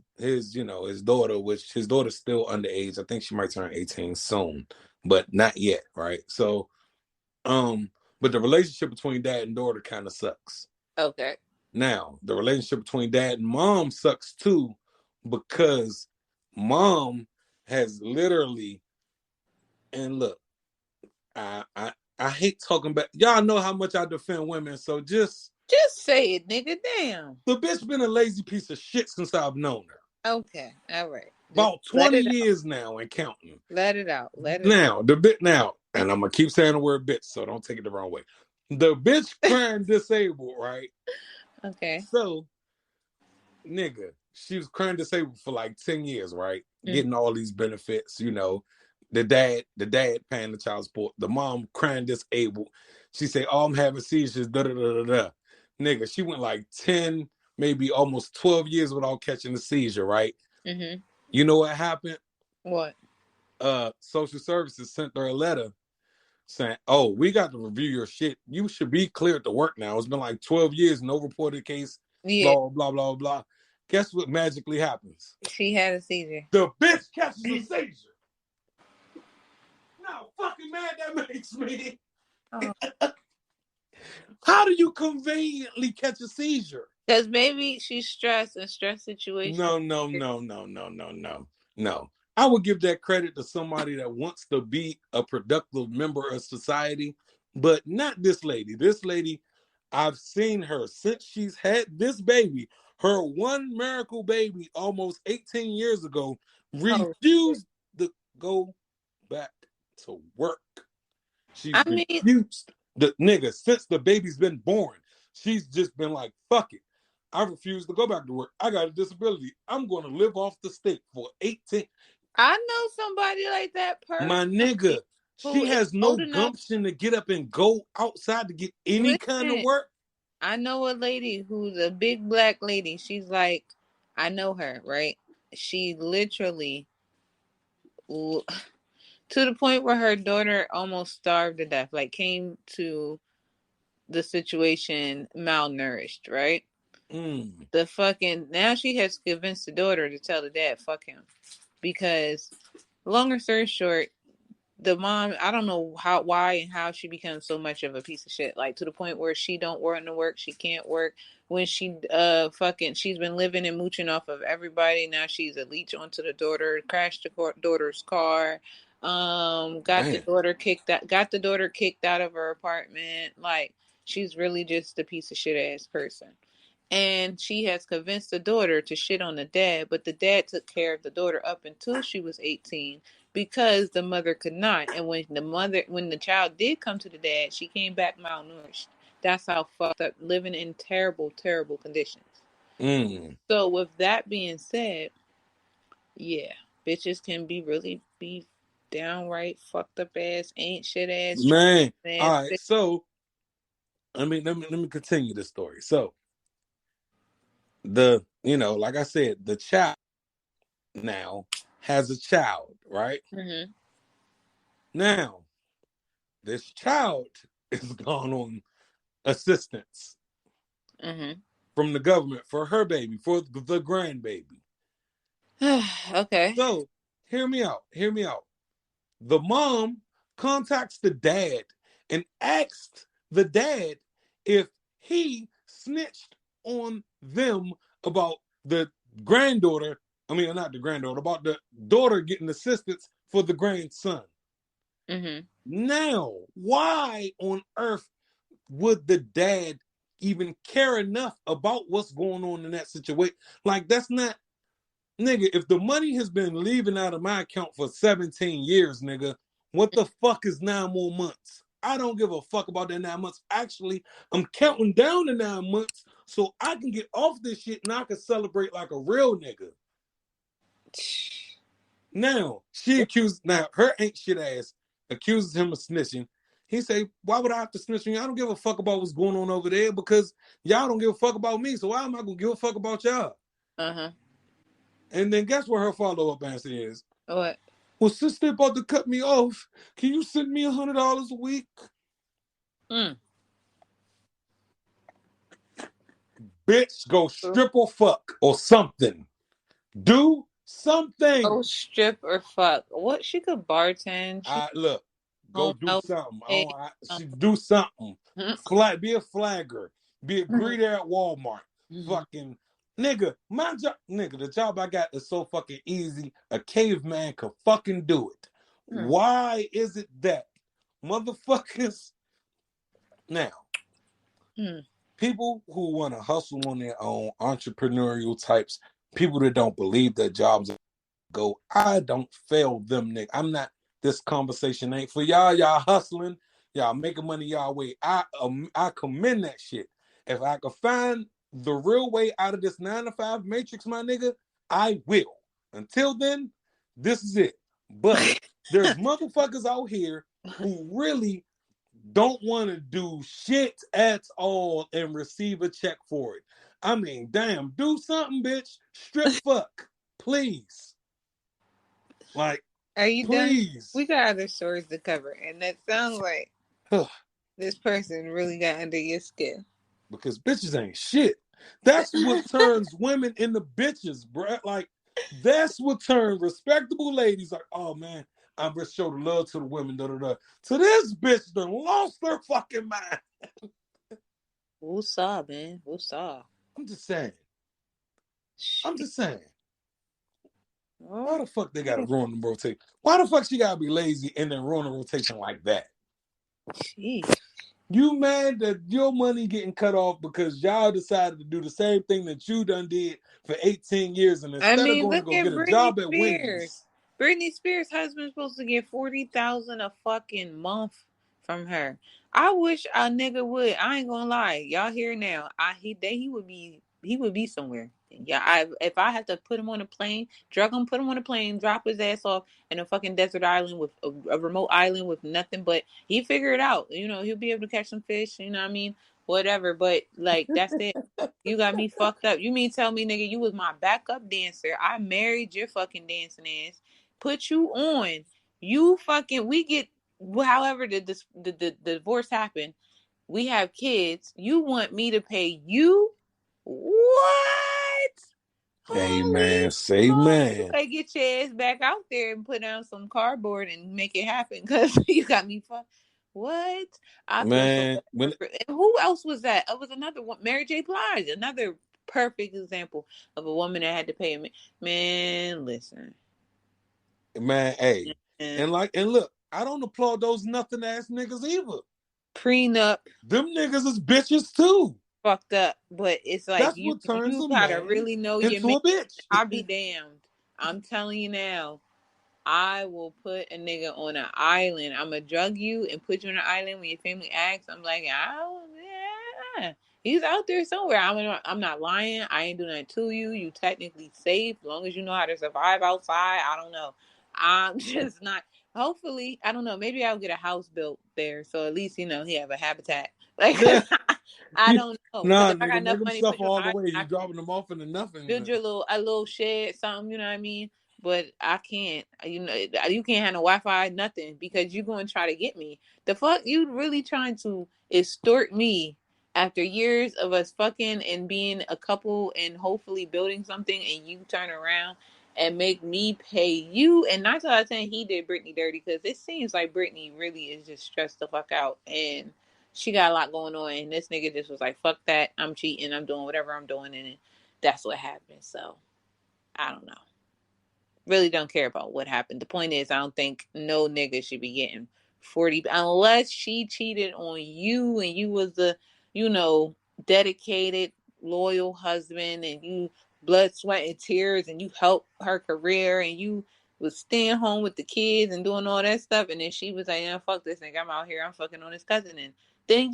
daughter, which his daughter's still underage. I think she might turn 18 soon, but not yet, right? So, but the relationship between dad and daughter kind of sucks. Okay. Now, the relationship between dad and mom sucks too, because mom has literally, and look, I hate talking about, y'all know how much I defend women, so just say it, nigga. Damn. The bitch been a lazy piece of shit since I've known her. Okay, all right. About 20 years now and counting. Let it out. Now, and I'm gonna keep saying the word bitch, so don't take it the wrong way. The bitch crying disabled, right? Okay. So, nigga, she was currently disabled for like 10 years, right? Getting all these benefits, you know. The dad paying the child support. The mom crying disabled. She say, "Oh, I'm having seizures." Da da da da da. Nigga, she went like 10, maybe almost 12 years without catching a seizure, right? Mm-hmm. You know what happened? What? Social services sent her a letter saying, "Oh, we got to review your shit. You should be cleared to work now. It's been like 12 years, no reported case, Yeah. blah, blah, blah, blah." Guess what magically happens? She had a seizure. The bitch catches a seizure. Now, fucking mad that makes me. Oh. How do you conveniently catch a seizure? Because maybe she's stressed in stress situations. No. I would give that credit to somebody that wants to be a productive member of society, but not this lady. This lady, I've seen her since she's had this baby, her one miracle baby almost 18 years ago, refused to go back to work. She refused. The nigga, since the baby's been born, she's just been like, fuck it. I refuse to go back to work. I got a disability. I'm going to live off the state for 18. I know somebody like that person. My nigga, she has no gumption to get up and go outside to get any kind of work. I know a lady who's a big black lady. She's like, I know her, right? She literally, to the point where her daughter almost starved to death, like came to the situation malnourished, right? The fucking, now she has convinced the daughter to tell the dad, fuck him. Because, longer story short, the mom, I don't know why and how she becomes so much of a piece of shit, like to the point where she don't want to work, she can't work. When she she's been living and mooching off of everybody. Now she's a leech onto the daughter, crashed the daughter's car, got the daughter kicked out of her apartment. Like, she's really just a piece of shit ass person. And she has convinced the daughter to shit on the dad, but the dad took care of the daughter up until she was 18 because the mother could not. And when the child did come to the dad, she came back malnourished. That's how fucked up, living in terrible, terrible conditions. So with that being said, yeah, bitches can be downright fucked up ass, ain't shit ass, man. All right, so let me continue the story. So like I said, the child now has a child, right? Mm-hmm. Now, this child is gone on assistance from the government for her baby, for the grandbaby. Okay. So, hear me out. The mom contacts the dad and asks the dad if he snitched on them about the granddaughter. I mean, not the granddaughter, about the daughter getting assistance for the grandson. Now, why on earth would the dad even care enough about what's going on in that situation? Like, that's not, nigga, if the money has been leaving out of my account for 17 years, nigga, what the fuck is 9 more months? I don't give a fuck about that 9 months. Actually, I'm counting down the 9 months so I can get off this shit and I can celebrate like a real nigga. Now, her ain't shit ass accuses him of snitching. He say, why would I have to snitch on you? I don't give a fuck about what's going on over there because y'all don't give a fuck about me. So why am I going to give a fuck about y'all? And then guess what her follow-up answer is? What? Well, since they're about to cut me off, can you send me $100 a week? Bitch, go strip or fuck or something. Do something. Oh, strip or fuck. What? She could bartend. Look, go do something. She do something. Be a flagger. Be a greeter at Walmart. Fucking nigga, my job, nigga, the job I got is so fucking easy. A caveman could fucking do it. Why is it that motherfuckers now? People who want to hustle on their own, entrepreneurial types, people that don't believe that jobs go, I don't fail them, nigga. I'm not, this conversation ain't for y'all. Y'all hustling, y'all making money y'all way. I commend that shit. If I could find the real way out of this 9 to 5 matrix, my nigga, I will. Until then, this is it. But there's motherfuckers out here who really don't want to do shit at all and receive a check for it. I mean, damn, do something, bitch. Strip fuck, please. Like, are you please. done? We got other stories to cover, and that sounds like this person really got under your skin. Because bitches ain't shit. That's what turns women into bitches, bruh. Like, that's what turns respectable ladies like, oh man, I'm just show the love to the women, da da da. To this bitch done lost her fucking mind. Who saw, man? Who saw? I'm just saying. Shit. I'm just saying. Oh, Why the fuck they gotta ruin the rotation? Why the fuck she gotta be lazy and then ruin the rotation like that? jeez. You mad that your money getting cut off because y'all decided to do the same thing that you done did for 18 years, and instead of going to Look go at get a Britney job at Spears. Wendy's. Britney Spears' husband's supposed to get $40,000 a fucking month from her. I wish a nigga would. I ain't gonna lie, y'all hear now. He would be somewhere. Yeah, if I had to put him on a plane, drug him, put him on a plane, drop his ass off in a fucking desert island with a remote island with nothing, but he figure it out. You know, he'll be able to catch some fish. You know what I mean? Whatever. But like, that's it. You got me fucked up. You mean tell me, nigga, you was my backup dancer. I married your fucking dancing ass. Put you on. You fucking, we get, however the divorce happened. We have kids. You want me to pay you? What? Hey Holy man, say Lord. man. You better get your ass back out there and put down some cardboard and make it happen, because you got me fucked. What? I Man, feel so. Who else was that? It was another one. Mary J. Blige, another perfect example of a woman that had to pay me. Man, listen. Man, hey. And look, I don't applaud those nothing ass niggas either. Prenup. Them niggas is bitches too. Fucked up. But it's like That's what turns you a gotta man really know your into man. a bitch. I'll be damned. I'm telling you now. I will put a nigga on an island. I'm gonna drug you and put you on an island when your family asks. I'm like, oh yeah, he's out there somewhere. I'm not lying. I ain't doing that to you. You technically safe as long as you know how to survive outside. I don't know. I'm just not. Hopefully, I don't know. Maybe I'll get a house built there, so at least he have a habitat. Like, I don't know. Nah, Because if I got nigga, enough make them money to put suffer you on all an the island, way. I You can dropping them off into nothing. build your a little shed, something. You know what I mean? But I can't. You know, you can't have no Wi-Fi, nothing, because you're going to try to get me. The fuck, you really trying to extort me after years of us fucking and being a couple and hopefully building something, and you turn around and make me pay you. And not till I saying he did Britney dirty, because it seems like Britney really is just stressed the fuck out, and she got a lot going on, and this nigga just was like, fuck that, I'm cheating, I'm doing whatever I'm doing, and that's what happened. So I don't know. Really don't care about what happened. The point is, I don't think no nigga should be getting 40 unless she cheated on you and you was the, dedicated, loyal husband, and you blood, sweat, and tears, and you helped her career, and you was staying home with the kids and doing all that stuff, and then she was like, yeah, fuck this nigga, I'm out here, I'm fucking on his cousin, and then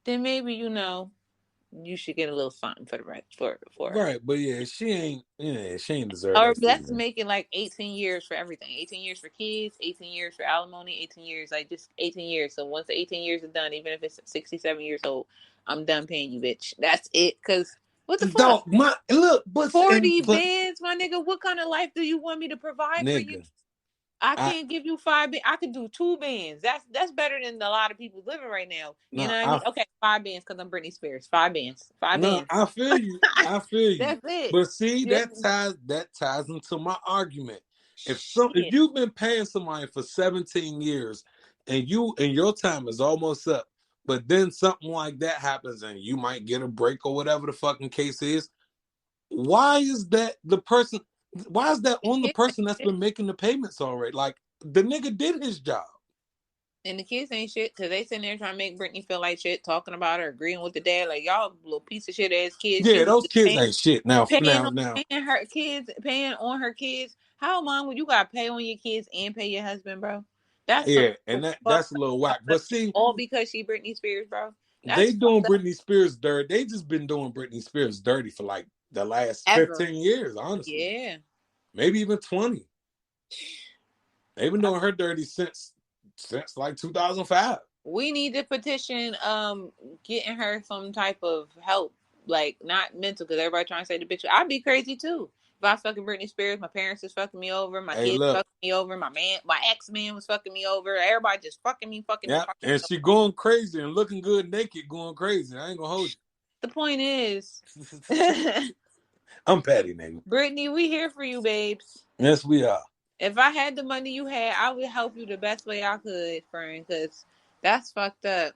then maybe you should get a little something for the rest for her. Right, but she ain't deserve Or that shit, let's man. make it like 18 years for everything. 18 years for kids, 18 years for alimony, 18 years, like just 18 years. So once the 18 years is done, even if it's 67 years old, I'm done paying you, bitch. That's it. Because what the fuck? Dog, look, 40 bands, my nigga. What kind of life do you want me to provide for you? nigga, I can't give you 5 bands. I could do 2 bands. That's better than a lot of people living right now. You know what I mean? Okay, 5 bands because I'm Britney Spears. 5 bands. 5 no, bands. I feel you. I feel you. That's it. But see, Yeah. that ties into my argument. If Shit. you've been paying somebody for 17 years and your time is almost up, but then something like that happens and you might get a break or whatever the fucking case is, why is that on the person that's been making the payments already? Like, the nigga did his job. And the kids ain't shit because they sitting there trying to make Britney feel like shit, talking about her, agreeing with the dad. Like, y'all little piece of shit ass kids. Yeah, those kids ain't shit. Now. Paying her kids, paying on her kids. How long would you got to pay on your kids and pay your husband, bro? That's yeah, and that's a little whack. But see, all because she Britney Spears, bro. They That's doing fucked up. Britney Spears dirty. They just been doing Britney Spears dirty for like the last Ever. 15 years, honestly. Yeah. Maybe even 20. They've been doing her dirty since like 2005. We need to petition getting her some type of help, like not mental, because everybody trying to say the bitch. I'd be crazy too if I was fucking Britney Spears. My parents is fucking me over. My Hey, kids look. fucking me over. My ex-man was fucking me over. Everybody just fucking me. Yeah, and she going crazy and looking good naked, going crazy. I ain't gonna hold you. The point is, I'm petty, nigga. Brittany, we here for you, babes. Yes, we are. If I had the money you had, I would help you the best way I could, friend, because that's fucked up.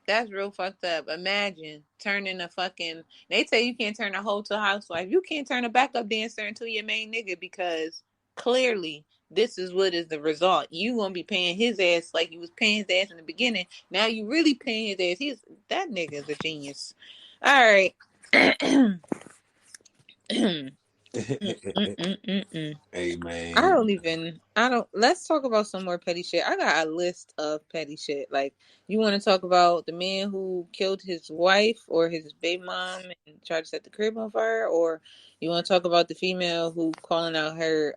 That's real fucked up. Imagine turning a fucking... They say you can't turn a hoe to a housewife. You can't turn a backup dancer into your main nigga, because clearly this is what is the result. You gonna be paying his ass like you was paying his ass in the beginning. Now you really paying his ass. That nigga's a genius. All right. Hey, man. Let's talk about some more petty shit. I got a list of petty shit. Like, you want to talk about the man who killed his wife or his baby mom and tried to set the crib on fire, or you want to talk about the female who calling out her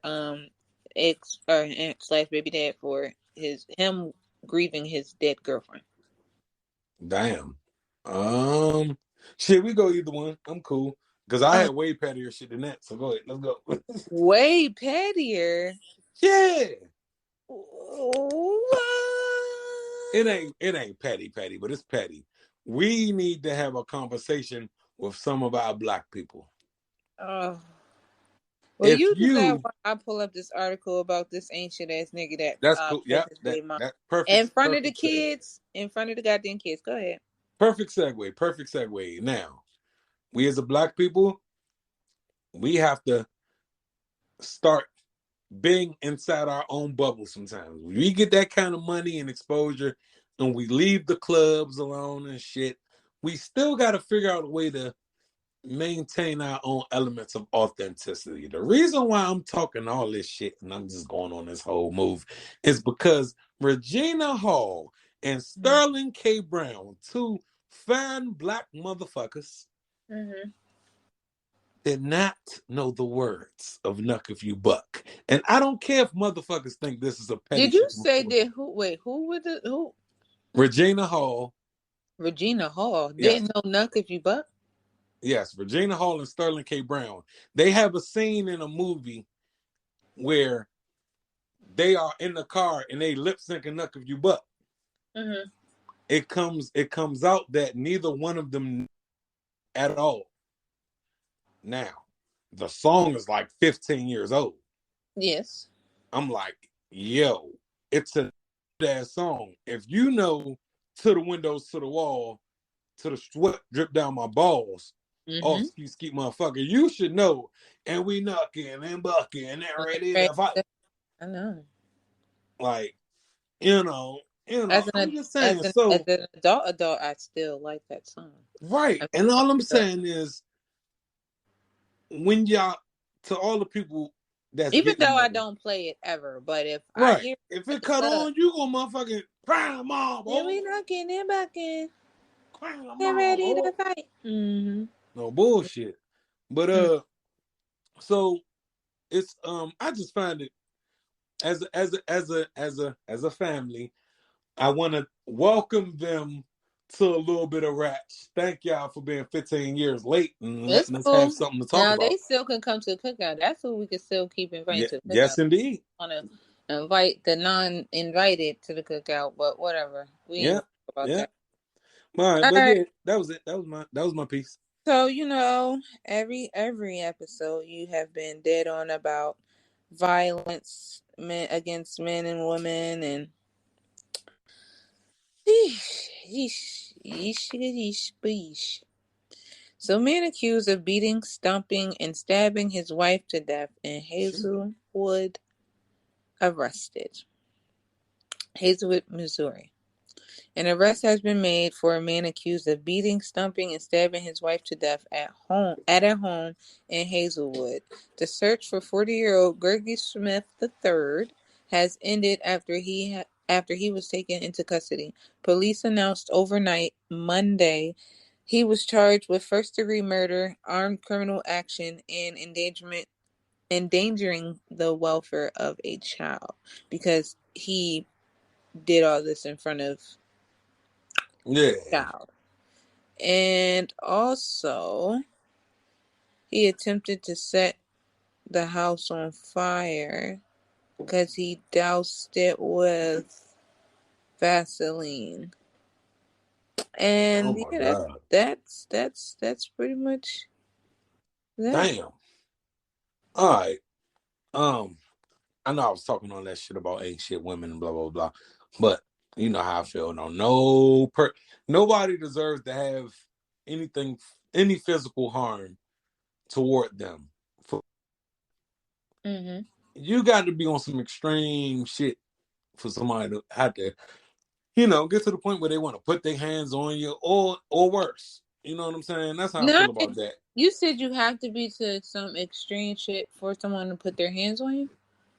ex or aunt / baby dad for him grieving his dead girlfriend? Damn. Shit, we go either one. I'm cool. Because I had way pettier shit than that. So go ahead. Let's go. Way pettier? Yeah. What? It ain't petty, but it's petty. We need to have a conversation with some of our black people. Oh. Well, you do that while I pull up this article about this ancient ass nigga that's cool. Yeah, that perfect. In front of the segue. kids, in front of the goddamn kids. Go ahead. Perfect segue. Now, we as a black people, we have to start being inside our own bubble sometimes. We get that kind of money and exposure and we leave the clubs alone and shit. We still got to figure out a way to maintain our own elements of authenticity. The reason why I'm talking all this shit and I'm just going on this whole move is because Regina Hall and Sterling K. Brown, two fine black motherfuckers, did not know the words of Knuck If You Buck. And I don't care if motherfuckers think this is a petty. Did you say that who was it? Who? Regina Hall. Regina Hall didn't know Knuck If You Buck? Yes, Regina Hall and Sterling K. Brown. They have a scene in a movie where they are in the car and they lip sync Knuck If You Buck. It comes out that neither one of them at all. Now, the song is like 15 years old. Yes. I'm like, yo, it's a ass song. If you know To the Windows, to the Wall, to the sweat drip down my balls, oh, ski motherfucker, you should know. And we knucking and bucking and ready to fight. I know. Like, you know, I'm just saying. As an adult, I still like that song. Right. And all I'm saying is, when y'all, to all the people that's even though money, I don't play it ever, but if right. I hear if it cut on, you gonna motherfucking cry them all, boy. Yeah, we knocking and bucking. Cry them Get all, ready boy. to fight. No bullshit. But so it's I just find it as a family, I want to welcome them to a little bit of rats. Thank y'all for being 15 years late and letting us have something to talk about. Now they still can come to the cookout. That's what we can still keep inviting to the cookout. Yes, indeed. I want to invite the non-invited to the cookout, but whatever. We ain't about that. All right, yeah, that was it. That was my piece. So, every episode you have been dead on about violence against men and women, and so, man accused of beating, stomping, and stabbing his wife to death in Hazelwood arrested. Hazelwood, Missouri. An arrest has been made for a man accused of beating, stomping, and stabbing his wife to death at a home in Hazelwood. The search for 40-year-old Gregory Smith III has ended after he after he was taken into custody. Police announced overnight Monday he was charged with first-degree murder, armed criminal action, and endangering the welfare of a child because he did all this in front of Yeah. a child. And also, he attempted to set the house on fire because he doused it with Vaseline. Oh And my yeah, God. that's pretty much that. Damn. All right. I know I was talking all that shit about ain't shit women and blah blah blah, but you know how I feel. Nobody deserves to have any physical harm toward them. Mm-hmm. You got to be on some extreme shit for somebody to have to, get to the point where they want to put their hands on you or worse. You know what I'm saying? That's how I No, feel about that. you said you have to be to some extreme shit for someone to put their hands on you?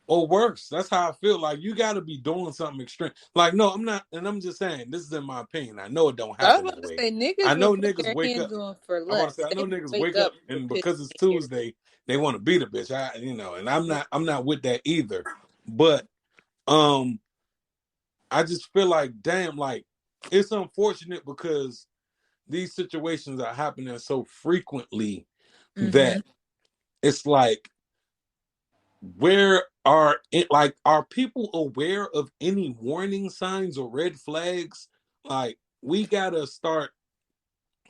Or worse. That's how I feel. Like you got to be doing something extreme. Like no, I'm not, and I'm just saying this is in my opinion. I know it don't I was happen about that to way. say I niggas will know put niggas their wake up. hands on for I want to say less. I They know will niggas wake wake up up and with piss because it's in their Tuesday, they want to beat a bitch. And ears. I'm not with that either. But I just feel like damn, like it's unfortunate because these situations are happening so frequently Mm-hmm. that it's like are people aware of any warning signs or red flags? Like we gotta start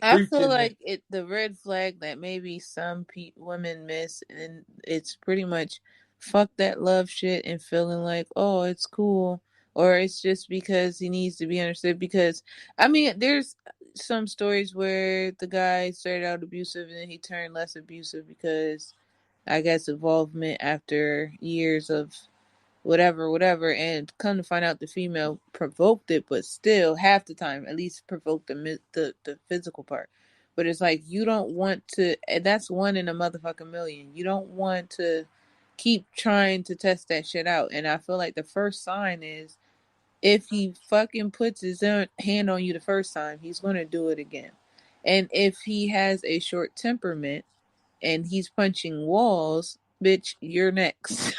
I feel preaching it. like the red flag that maybe some women miss, and it's pretty much fuck that love shit and feeling like, oh, it's cool, or it's just because he needs to be understood. Because I mean, there's some stories where the guy started out abusive and then he turned less abusive because I guess involvement after years of whatever, and come to find out the female provoked it, but still half the time at least provoked the physical part. But it's like you don't want to, and that's one in a motherfucking million. You don't want to keep trying to test that shit out. And I feel like the first sign is if he fucking puts his own hand on you the first time, he's gonna do it again. And if he has a short temperament and he's punching walls, bitch, you're next.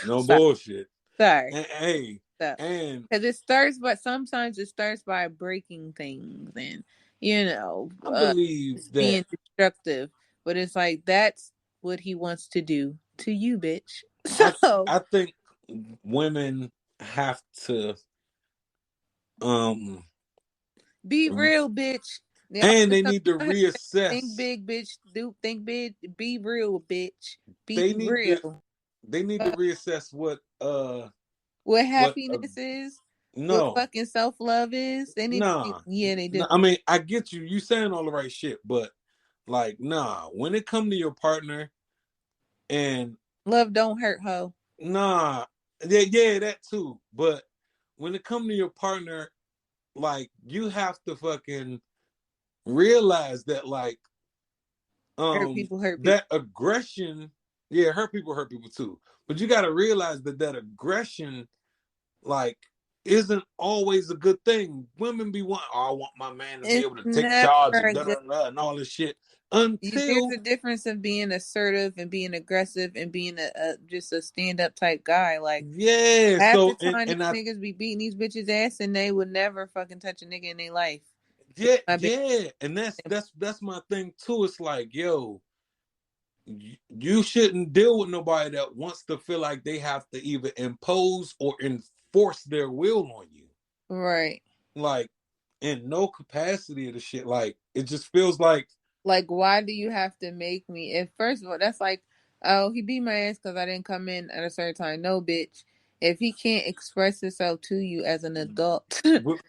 No Sorry. bullshit. Sorry. And hey, So, and because it starts, but sometimes it starts by breaking things and you know, I believe just that being destructive. But it's like that's what he wants to do to you, bitch. So I think women have to um be real, bitch. They and always they tell need me, to "Go ahead, think reassess. big, bitch. Do think big. Be real, bitch. Be They need to real." reassess What what happiness is, what no. fucking self love is. They need to. Nah. Yeah, they do. I mean, I get you. You saying all the right shit, but like, nah. When it come to your partner, and Love don't hurt, ho. nah, yeah, that too. But when it come to your partner, like, you have to fucking realize that, like, Hurt people, hurt people. that aggression, yeah, hurt people too. But you got to realize that aggression, like, isn't always a good thing. Women be wanting, oh, I want my man to be It's able to take never charge and a da good. da da and all this shit There's until a difference in being assertive and being aggressive and being a just a stand up type guy. Like yeah. half the So time, and I these niggas be beating these bitches ass and they would never fucking touch a nigga in their life. yeah My baby. yeah, and that's my thing too. It's like yo, you shouldn't deal with nobody that wants to feel like they have to either impose or enforce their will on you. Right. Like in no capacity of the shit. Like it just feels like Like, why do you have to make me? If first of all, that's like, oh, he beat my ass because I didn't come in at a certain time. No, bitch. If he can't express himself to you as an adult,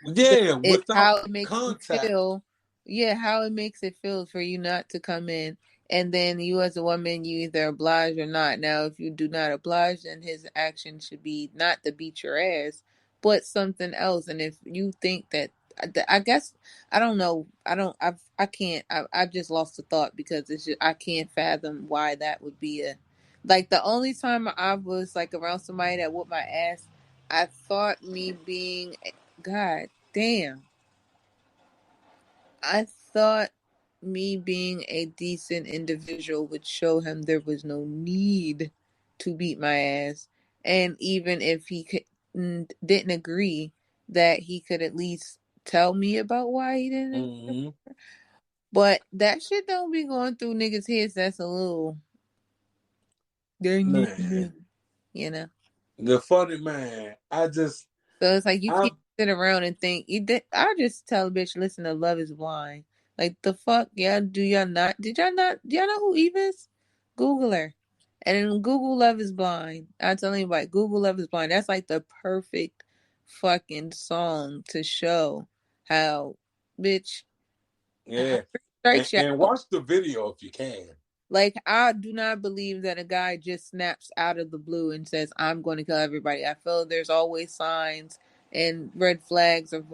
yeah, without how it makes you contact. feel, yeah, how it makes it feel for you not to come in, and then you as a woman, you either oblige or not. Now, if you do not oblige, then his action should be not to beat your ass, but something else. And if you think that, I guess I don't know. I can't. I've just lost the thought because it's just I can't fathom why that would be a. Like the only time I was like around somebody that whooped my ass I thought me being, God damn, I thought me being a decent individual would show him there was no need to beat my ass. And even if he didn't agree, that he could at least tell me about why he didn't agree. Mm-hmm. But that shit don't be going through niggas' heads. That's a little, Man, you know. the funny man, So it's like you I'm, can't sit around and think you did. I just tell a bitch, listen to Love Is Blind. Like the fuck, yeah? Do y'all not? Did y'all not? Do y'all know who Eve is? Google her, and then Google Love Is Blind. I tell anybody, Google Love Is Blind. That's like the perfect fucking song to show how, bitch, yeah. strikes you And out. watch the video if you can. Like, I do not believe that a guy just snaps out of the blue and says, I'm going to kill everybody. I feel there's always signs and red flags of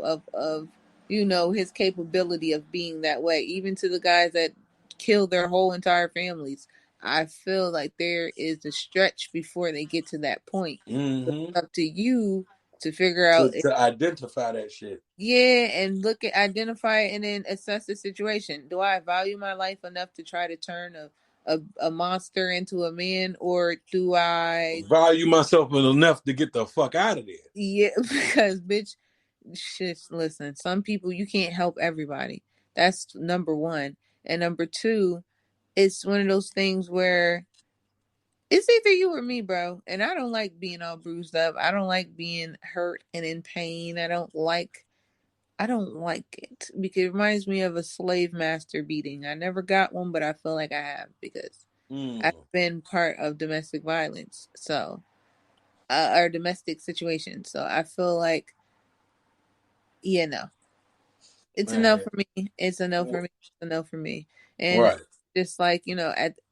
his capability of being that way. Even to the guys that kill their whole entire families. I feel like there is a stretch before they get to that point. It's Mm-hmm. up to you to figure out To identify that shit. yeah, and look at identify and then assess the situation. Do I value my life enough to try to turn a monster into a man, or do I? Value myself enough to get the fuck out of there. Yeah, because bitch, just listen. Some people you can't help everybody. That's number one, and number two, it's one of those things where it's either you or me, bro. And I don't like being all bruised up. I don't like being hurt and in pain. I don't like it because it reminds me of a slave master beating. I never got one, but I feel like I have because I've been part of domestic violence, so or domestic situations. So I feel like, no, it's a no Man. for me. It's a no for me. It's a no for me. And Right. just like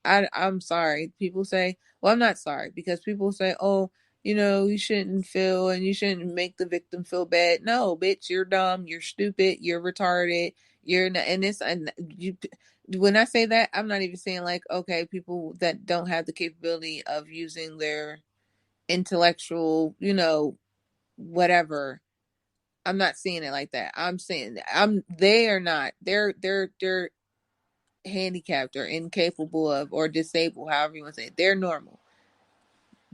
I'm sorry. People say, well, I'm not sorry because people say, oh, you shouldn't feel and you shouldn't make the victim feel bad. No, bitch, you're dumb, you're stupid, you're retarded, you're not. And you. When I say that, I'm not even saying like, okay, people that don't have the capability of using their intellectual, whatever. I'm not seeing it like that. I'm saying they are not. They're handicapped or incapable of or disabled, however you want to say it. They're normal.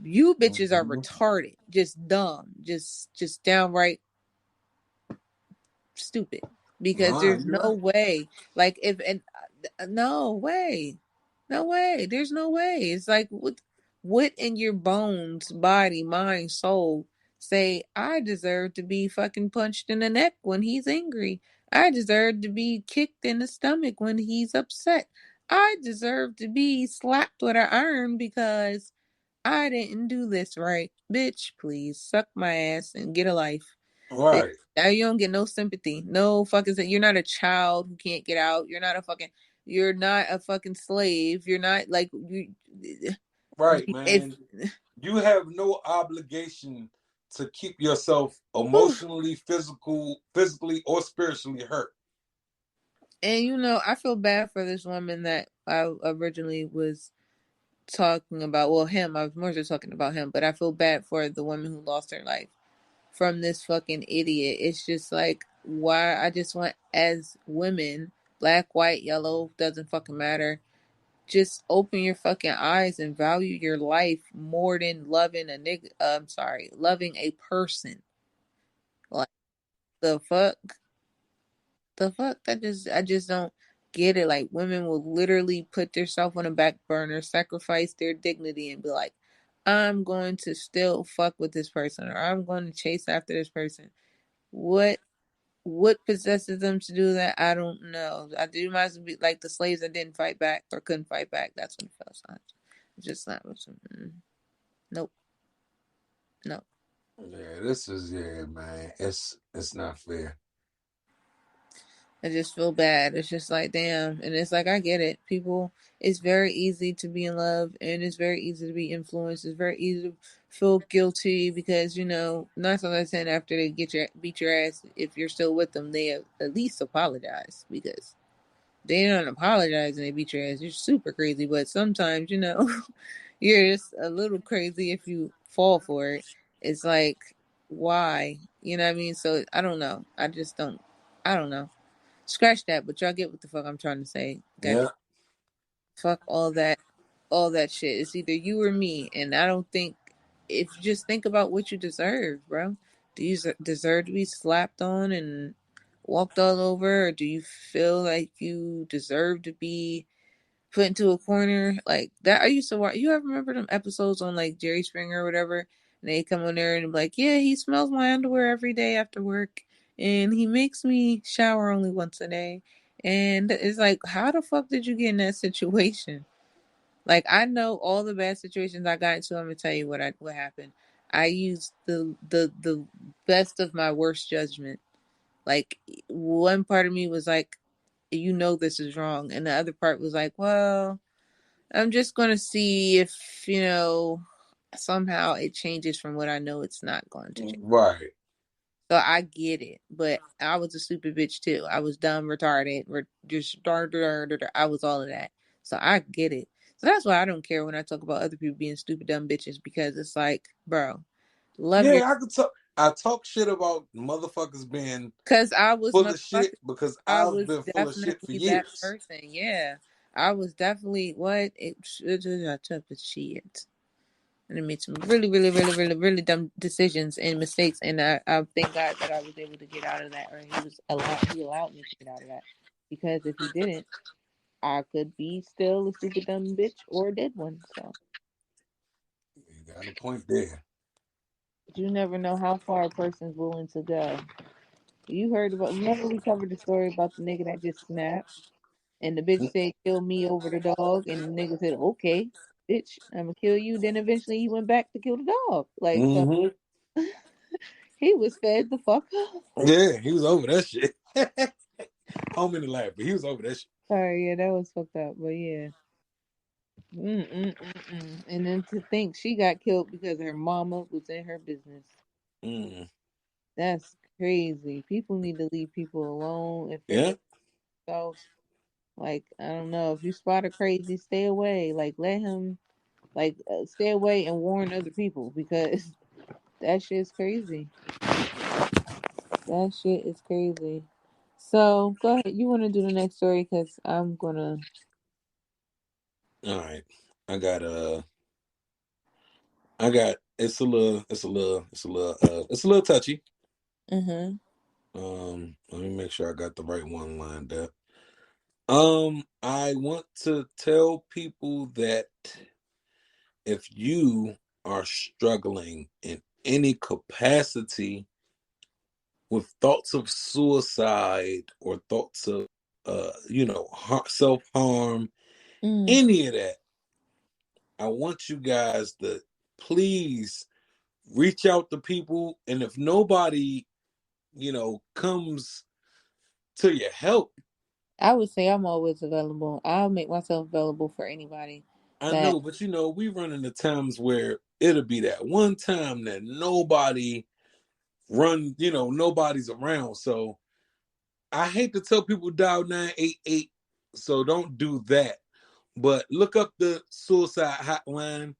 You bitches are Mm-hmm. retarded, just dumb, just downright stupid. Because Nah, there's you're no right. way, like if and no way, no way. There's no way. It's like what in your bones, body, mind, soul say I deserve to be fucking punched in the neck when he's angry. I deserve to be kicked in the stomach when he's upset. I deserve to be slapped with an iron because I didn't do this right. Bitch, please suck my ass and get a life. Right. Now you don't get no sympathy. No fucking you're not a child who can't get out. You're not a fucking slave. You're not like you Right, if man. You have no obligation to keep yourself whew. emotionally, physically, or spiritually hurt. And I feel bad for this woman that I originally was talking about. Well, him. I was more so talking about him, but I feel bad for the woman who lost her life from this fucking idiot. It's just like why I just want as women, black, white, yellow, doesn't fucking matter. Just open your fucking eyes and value your life more than loving a nigga. I'm sorry, loving a person. Like the fuck, the fuck. I just don't get it. Like women will literally put themselves on a back burner, sacrifice their dignity, and be like, I'm going to still fuck with this person, or I'm going to chase after this person. What possesses them to do that? I don't know. I do might as well be like the slaves that didn't fight back or couldn't fight back. That's when it fell silent. It's just not. Nope. No. Yeah, man. It's not fair. I just feel bad. It's just like damn, and it's like I get it. People, it's very easy to be in love, and it's very easy to be influenced. It's very easy to feel guilty because 9 times out of 10 after they beat your ass, if you're still with them, they at least apologize because they don't apologize and they beat your ass. You're super crazy, but sometimes you're just a little crazy if you fall for it. It's like why? You know what I mean? So I don't know. I don't know. Scratch that, but y'all get what the fuck I'm trying to say. Yeah. Fuck all that shit. It's either you or me, and I don't think if you just think about what you deserve, bro. Do you deserve to be slapped on and walked all over, or do you feel like you deserve to be put into a corner like that? I used to watch. You ever remember them episodes on like Jerry Springer or whatever? And they come on there and be like, yeah, he smells my underwear every day after work, and he makes me shower only once a day. And it's like, how the fuck did you get in that situation? Like, I know all the bad situations I got into. I'm gonna tell you what happened. I used the best of my worst judgment. Like, one part of me was like, you know this is wrong, and the other part was like, well, I'm just gonna see if somehow it changes from what I know it's not going to change. Right. So I get it, but I was a stupid bitch too. I was dumb, retarded, I was all of that. So I get it. So that's why I don't care when I talk about other people being stupid, dumb bitches, because it's like, bro, love your. Yeah, I could talk. I talk shit about motherfuckers being Because I was full of shit motherfucking. because I I've was been full of shit for definitely that years. person. Yeah, I was definitely what it. I took the shit. And I made some really, really, really, really, really dumb decisions and mistakes. And I thank God that I was able to get out of that, or he allowed me to get out of that. Because if he didn't, I could be still a stupid dumb bitch or a dead one. So You got a point there. you never know how far a person's willing to go. Remember we covered the story about the nigga that just snapped and the bitch said kill me over the dog, and the nigga said, okay, bitch, I'm gonna kill you. Then eventually he went back to kill the dog. Like, so Mm-hmm. he was fed the fuck up. Yeah, he was over that shit. Home in the lab, but he was over that shit. Sorry, yeah, that was fucked up, but yeah. Mm-mm-mm-mm. And then to think she got killed because her mama was in her business. Mm. That's crazy. People need to leave people alone if they're Yeah. themselves. Like, I don't know. If you spot a crazy, stay away. Like, let him, stay away and warn other people because that shit's crazy. That shit is crazy. So, go ahead. You want to do the next story? Because I'm going to. All right. I got it's a little touchy. Mm-hmm. Let me make sure I got the right one lined up. I want to tell people that if you are struggling in any capacity with thoughts of suicide or thoughts of self-harm, Mm. any of that, I want you guys to please reach out to people, and if nobody comes to your help. I would say I'm always available. I'll make myself available for anybody I that. know, but we run into times where it'll be that one time that nobody's around. So I hate to tell people dial 988, so don't do that. But look up the suicide hotline.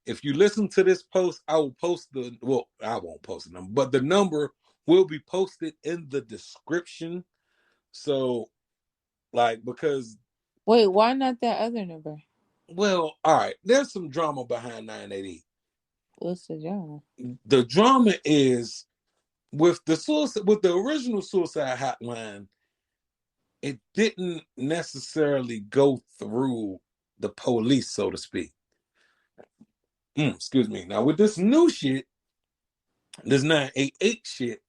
If you listen to this post, I will post I won't post the number, but the number will be posted in the description. So, because. Wait, why not that other number? Well, all right, there's some drama behind 988. What's the drama? The drama is with the original suicide hotline, it didn't necessarily go through the police, so to speak. Excuse me. Now with this new shit, this 988 shit,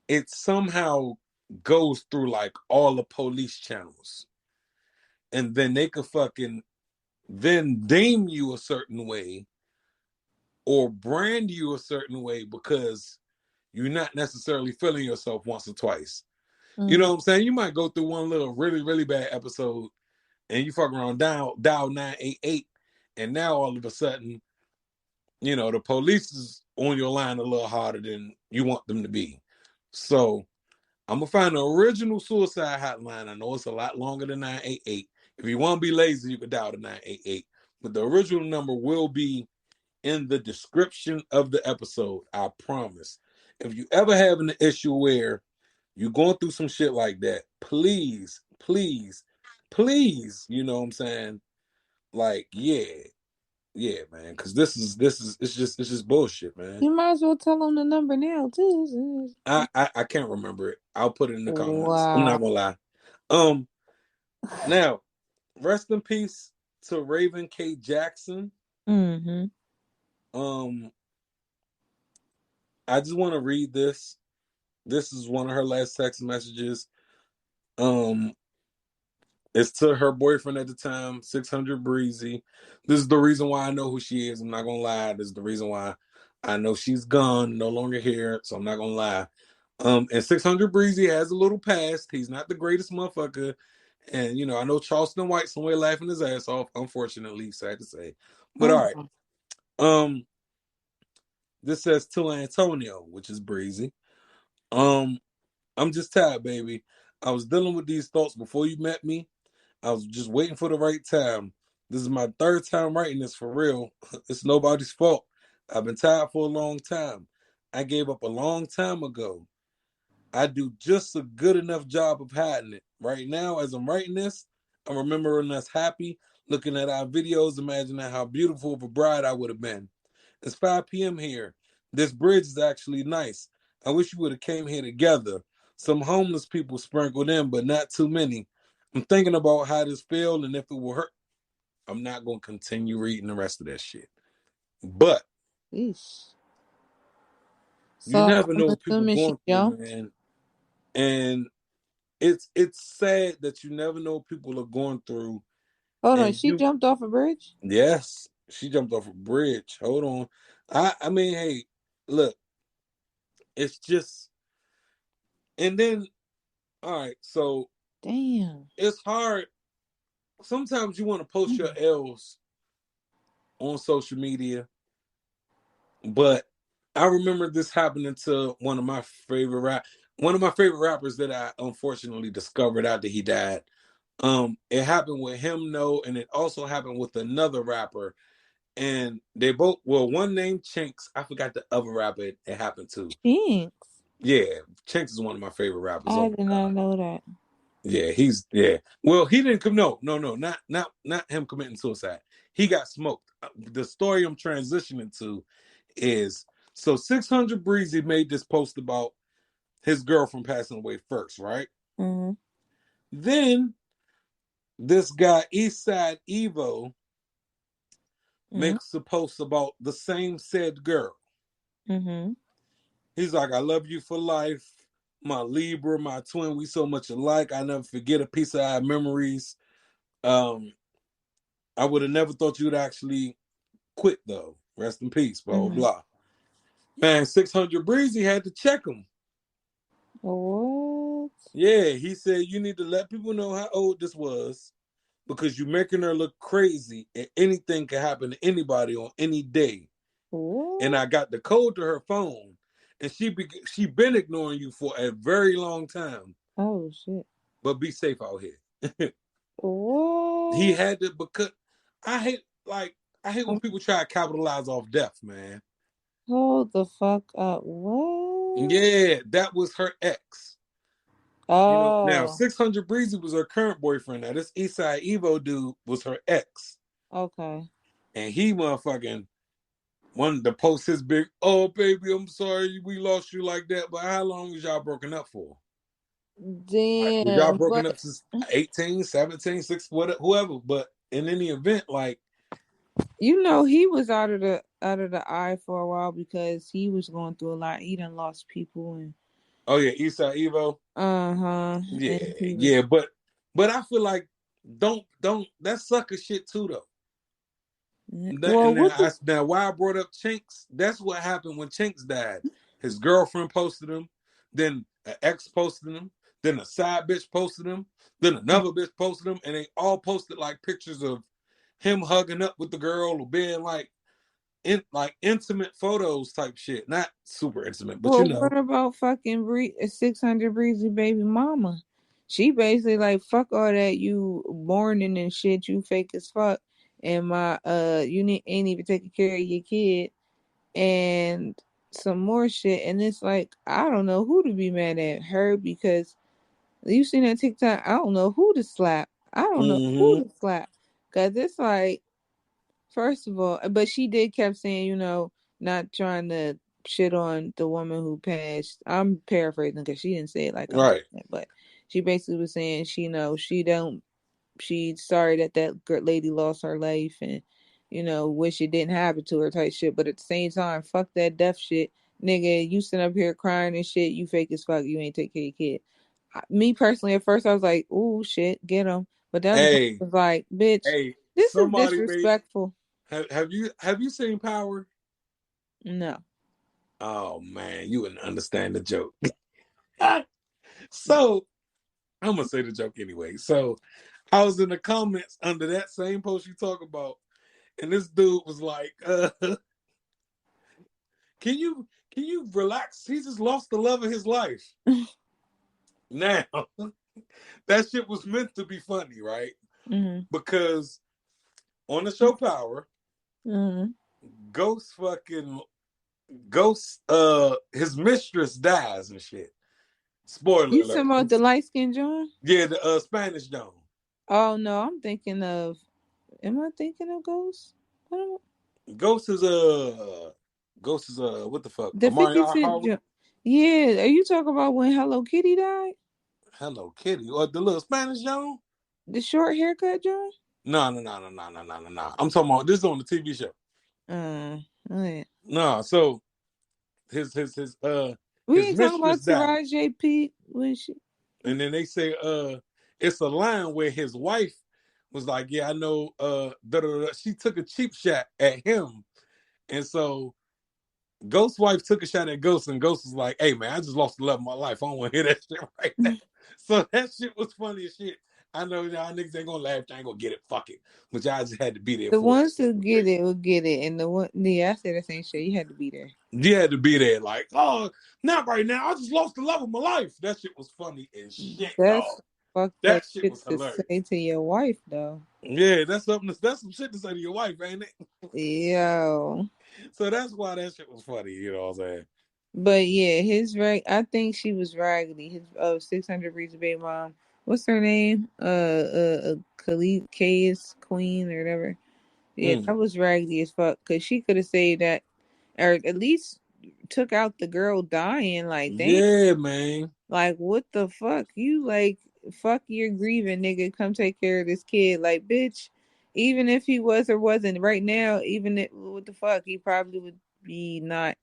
it somehow goes through like all the police channels. And then they could fucking then deem you a certain way or brand you a certain way because you're not necessarily feeling yourself once or twice. You know what I'm saying? You might go through one little really, really bad episode and you fuck around dial 988, and now all of a sudden, the police is on your line a little harder than you want them to be. So I'm gonna find the original suicide hotline. I know it's a lot longer than 988. If you want to be lazy, you can dial the 988. But the original number will be in the description of the episode. I promise. If you ever have an issue where you're going through some shit like that, please, please, please, you know what I'm saying? Like, yeah, man. Because this is it's just bullshit, man. You might as well tell them the number now too. I can't remember it. I'll put it in the comments. I'm Wow. not gonna lie. Now, rest in peace to Raven K. Jackson. Mm-hmm. I just want to read this. This is one of her last text messages. It's to her boyfriend at the time, 600 Breezy. This is the reason why I know who she is. I'm not gonna lie. This is the reason why I know she's gone, no longer here. So I'm not gonna lie. And 600 Breezy has a little past. He's not the greatest motherfucker. And you know, I know Charleston White somewhere laughing his ass off. Unfortunately, sad to say. But all right. This says to Antonio, which is Breezy. I'm just tired, baby. I was dealing with these thoughts before you met me. I was just waiting for the right time. This is my third time writing this for real. It's nobody's fault. I've been tired for a long time. I gave up a long time ago. I do just a good enough job of hiding it. Right now, as I'm writing this, I'm remembering us happy, looking at our videos, imagining how beautiful of a bride I would have been. It's 5 p.m. here. This bridge is actually nice. I wish you would have came here together. Some homeless people sprinkled in, but not too many. I'm thinking about how this feels and if it will hurt. I'm not going to continue reading the rest of that shit. But Eesh. you So never know I'm what people assuming she going through, jumped. man. And it's sad that you never know what people are going through. Hold on, And she jumped off a bridge? yes, she jumped off a bridge. Hold on. I mean, hey, look, it's just, and then, all right, so Damn. it's hard. Sometimes you want to post your L's on social media, but I remember this happening to one of my favorite rappers that I unfortunately discovered after he died. It happened with him, no, and it also happened with another rapper. And they both, well, one named Chinks. I forgot the other rapper it happened to. Chinks. Yeah, Chinks is one of my favorite rappers. I Oh did my not god. know that. Yeah. Well, he didn't come. No, not him committing suicide. He got smoked. The story I'm transitioning to is so 600 Breezy made this post about his girlfriend passing away first, right? Mm-hmm. Then this guy Eastside Evo makes a post about the same said girl. Mm-hmm. He's like, I love you for life. My Libra, my twin, we so much alike. I never forget a piece of our memories. I would have never thought you'd actually quit, though. Rest in peace, blah, blah. Man, 600 Breezy had to check him. What? Yeah, he said, you need to let people know how old this was because you're making her look crazy and anything can happen to anybody on any day. What? And I got the code to her phone and she been ignoring you for a very long time. Oh, shit. But be safe out here. What? He had to, because I hate when people try to capitalize off death, man. Hold the fuck up. What? Yeah, that was her ex. Oh. You know, now 600 Breezy was her current boyfriend. Now this Eastside Evo dude was her ex. Okay. And he motherfucking wanted to post his big, oh baby, I'm sorry we lost you like that. But how long was y'all broken up for? Damn. Like, y'all broken up since 18, 17, 6, whatever, whoever. But in any event, like, you know, he was out of the eye for a while because he was going through a lot. He done lost people and oh yeah, Eastside Evo. Yeah, but I feel like don't that's sucker shit too though. Well, Now why I brought up Chinks, that's what happened when Chinks died. His girlfriend posted him, then an ex posted him, then a side bitch posted him, then another bitch posted him, and they all posted like pictures of him hugging up with the girl or being like intimate photos type shit. Not super intimate, but well, what about fucking 600 Breezy baby mama? She basically like, fuck all that you mourning and shit, you fake as fuck. and my ain't even taking care of your kid and some more shit. And it's like, I don't know who to be mad at, her, because you seen that TikTok, I don't know who to slap. I don't know who to slap. Cause it's like, first of all, but she did kept saying, not trying to shit on the woman who passed. I'm paraphrasing because she didn't say it like I'm Right. saying it, but she basically was saying she's sorry that lady lost her life, and wish it didn't happen to her type shit. But at the same time, fuck that death shit, nigga. You sit up here crying and shit. You fake as fuck. You ain't take care of your kid. Me personally, at first I was like, "Ooh, shit, get him," but the other part Hey, was like, "Bitch, hey, this is somebody made. disrespectful." Have you seen Power? No. Oh man, you wouldn't understand the joke. So I'm gonna say the joke anyway. So I was in the comments under that same post you talk about, and this dude was like, can you relax? He just lost the love of his life." Now that shit was meant to be funny, right? Mm-hmm. Because on the show Power, Mm-hmm. Ghost his mistress dies and shit. Spoiler You talking alert. about the light skinned John? Yeah, the Spanish John. Oh no, I'm thinking of. Am I thinking of Ghost? I don't. Ghost is what the fuck? The Amari 50 Cent Howard. John. Yeah, are you talking about when Hello Kitty died? Hello Kitty. Or the little Spanish John? The short haircut John? No. I'm talking about this is on the TV show. Oh yeah. No, so his We his ain't talking mistress about died. Taraji P. When she. And then they say it's a line where his wife was like, "Yeah, I know she took a cheap shot at him." And so Ghost's wife took a shot at Ghost, and Ghost was like, "Hey man, I just lost the love of my life. I don't want to hear that shit right now." So that shit was funny as shit. I know y'all niggas ain't gonna laugh, y'all ain't gonna get it, fuck it. But y'all just had to be there The for it. ones who get it will get it, and the one, yeah, I said the same shit. You had to be there. You had to be there, like, oh, not right now. I just lost the love of my life. That shit was funny as shit, That's dog. fucked up That shit shit was to hilarious. say to your wife, though. Yeah, that's some shit to say to your wife, ain't it? Yo. So that's why that shit was funny, you know what I'm saying? But yeah, I think she was raggedy. His 600 Reasons Baby Mom. What's her name? Khalid K's Queen or whatever. Yeah, that was raggedy as fuck. Cause she could have saved that, or at least took out the girl dying. Like, damn. Yeah, man. Like, what the fuck? You like, fuck your grieving, nigga. Come take care of this kid. Like, bitch. Even if he was or wasn't right now, what the fuck, he probably would be not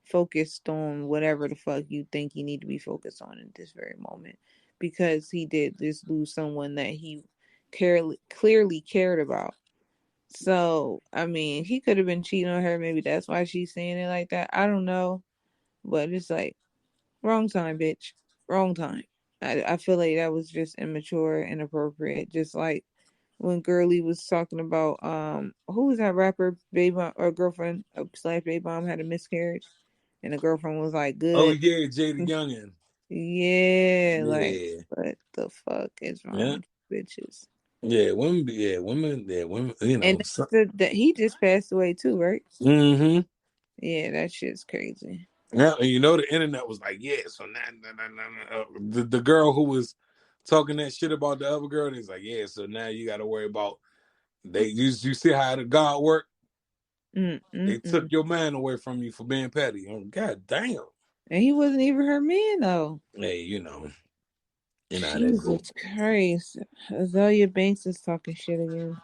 focused on whatever the fuck you think you need to be focused on in this very moment, because he did just lose someone that he clearly cared about. So I mean, he could have been cheating on her. Maybe that's why she's saying it like that. I don't know, but it's like, wrong time, bitch, wrong time. I feel like that was just immature, inappropriate. Just like when Girly was talking about who was that rapper, baby mom, or girlfriend slash baby mom, had a miscarriage, and the girlfriend was like, Oh good. yeah, Jada Youngin. Yeah, like, Yeah. what the fuck is wrong Yeah. with bitches? Women, you And know. So, that he just passed away too, right? mm-hmm. Yeah, that shit's crazy. Yeah, and you know the internet was like, yeah, so now, the girl who was talking that shit about the other girl, is like, yeah, so now you gotta worry about you see how the God work? They took Mm-mm-mm. your man away from you for being petty. Oh, God damn. And he wasn't even her man though. Hey, you know how that go. Jesus Christ. Azalea Banks is talking shit again.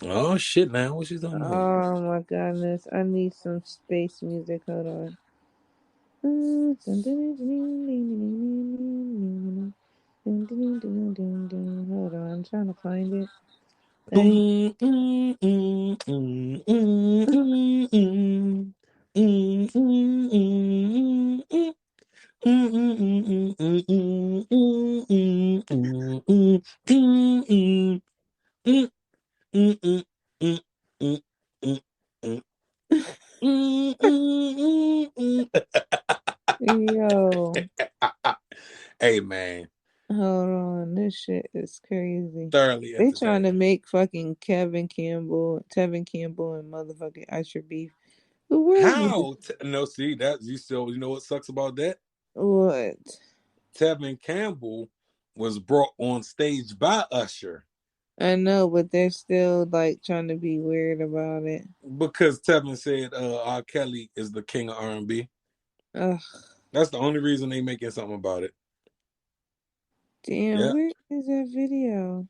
Oh shit now, what you talking about? Oh my goodness. I need some space music. Hold on. Hold on. I'm trying to find it. Dang. Yo. Hey man. Hold on, this shit is crazy. Thoroughly They trying to entertaining. make fucking Tevin Campbell, and motherfucking Usher beef. The world needs How? No, see that you know what sucks about that? what? Tevin Campbell was brought on stage by Usher I know, but they're still like trying to be weird about it. because Tevin said R. Kelly is the king of R&B. Ugh, That's the only reason they making something about it. damn, Yeah. where is that video?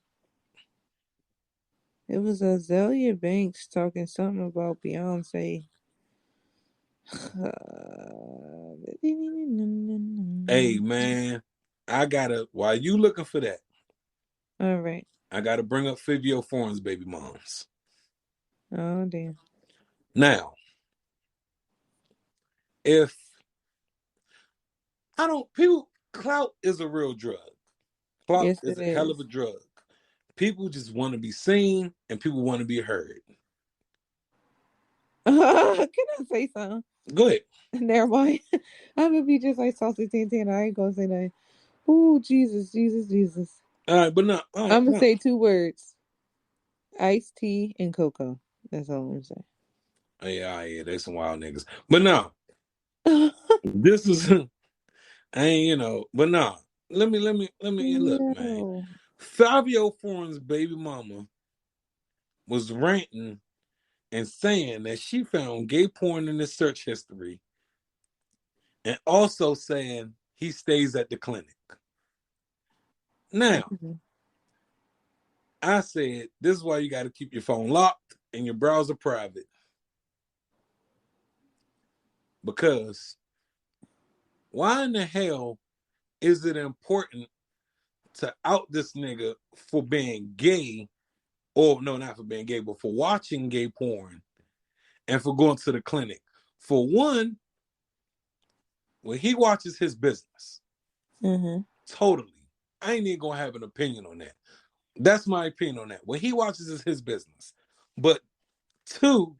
It was Azalea Banks talking something about Beyonce. Hey man, while you looking for that, All right. I gotta bring up Fivio Foreign's baby moms. Oh damn. Now, if I don't people clout is a real drug. Clout Yes, is it a hell of is. a drug. People just want to be seen and people want to be heard. Can I say something? Go ahead. Never mind. I'm gonna be just like Saucy Santana. I ain't gonna say that. Ooh, Jesus, Jesus, Jesus. All right, but no, all right, I'm gonna no. say 2 words: iced tea and cocoa. That's all I'm gonna say. Oh, yeah, they some wild niggas. But no, this is I ain't but no. Let me look, man. No. Fabio Foreign's baby mama was ranting and saying that she found gay porn in his search history and also saying he stays at the clinic. Now, Mhm. I said, this is why you got to keep your phone locked and your browser private. Because why in the hell is it important to out this nigga for being gay? Or, no, not for being gay, but for watching gay porn and for going to the clinic. For one, when he watches his business, totally, I ain't even gonna have an opinion on that. That's my opinion on that. What he watches is his business. But two,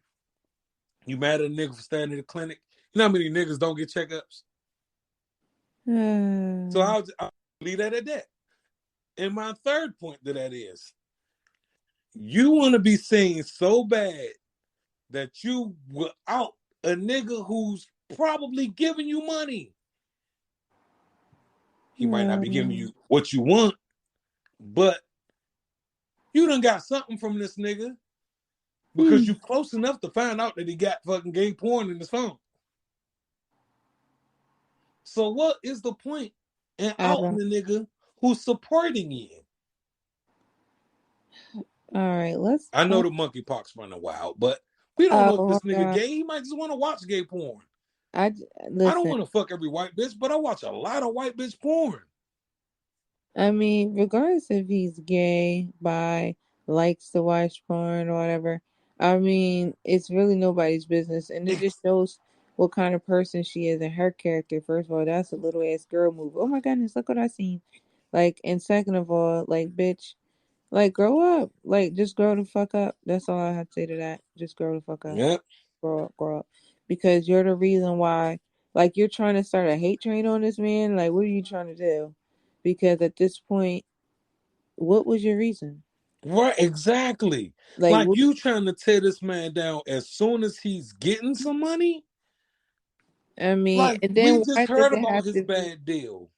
you mad at a nigga for staying in the clinic? You know how many niggas don't get checkups? So I'll leave that at that. And my third point to that is, you want to be seen so bad that you will out a nigga who's probably giving you money. He might not be giving you what you want, but you done got something from this nigga because you close enough to find out that he got fucking gay porn in his phone. So what is the point in outing the nigga who's supporting you? All right, let's. I know the monkeypox running wild, but we don't know if Oh this my nigga God. gay. He might just want to watch gay porn. I I don't listen. want to fuck every white bitch, but I watch a lot of white bitch porn. I mean, regardless if he's gay, bi, likes to watch porn or whatever, I mean, it's really nobody's business, and it just shows what kind of person she is and her character. First of all, that's a little ass girl move. Oh my goodness, look what I seen. Like, and second of all, like, bitch, like, grow up. Like, just grow the fuck up. That's all I have to say to that. Just grow the fuck up. Yep. Grow up. Because you're the reason why, like, you're trying to start a hate train on this man. Like, what are you trying to do? Because at this point, what was your reason? Right, exactly. Like, Like you trying to tear this man down as soon as he's getting some money? I mean, Like and we then just why does heard it about have his to be? bad deal.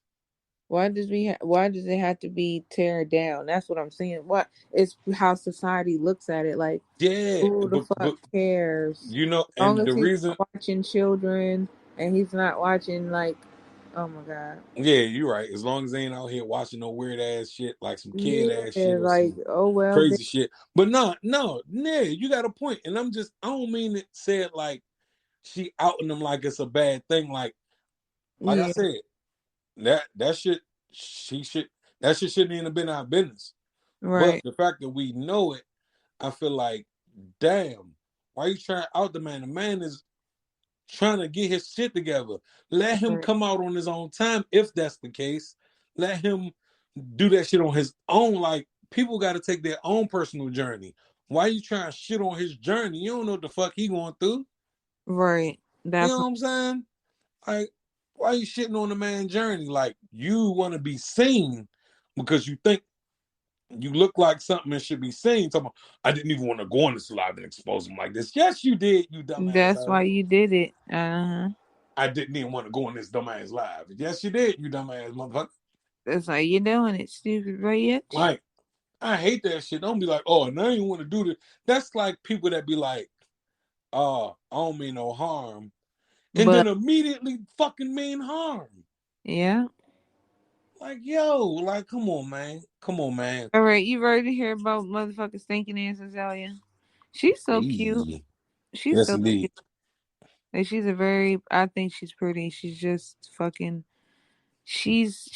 Why does it have to be tear down? That's what I'm saying. What it's how society looks at it. Like, Yeah, who the fuck but cares? As long and as the he's reason, not watching children and he's not watching like, oh my god. yeah, you're right. As long as they ain't out here watching no weird ass shit, like some kid ass Yeah, shit or like, some oh well, crazy shit. But no, you got a point. And I don't mean it said like she outing them like it's a bad thing. Like I yeah, said, that shit, she should that shit shouldn't even have been our business. But right, the fact that we know it, I feel like, damn, why you trying out the man? The man is trying to get his shit together. Let him right, come out on his own time, if that's the case. Let him do that shit on his own. Like, people got to take their own personal journey. Why you trying to shit on his journey? You don't know what the fuck he going through. right. You That know what I'm saying? Like, why you shitting on the man's journey? Like, you want to be seen, because you think you look like something that should be seen. Talking about, I didn't even want to go on this live and expose him like this. Yes, you did, you dumbass. That's why you did it. I didn't even want to go on this dumbass live. Yes, you did, you dumbass motherfucker. That's why you doing it, stupid bitch. Like, I hate that shit. Don't be like, oh, now you want to do this. That's like people that be like, I don't mean no harm. And But then immediately fucking mean harm. yeah. Like, yo, like, come on, man. Come on, man. All right, you ready to hear about motherfucking stinking ass Azalea? She's so cute. Hey. She's Yes, so indeed. cute. Like she's a very. I think she's pretty. She's just fucking. She's.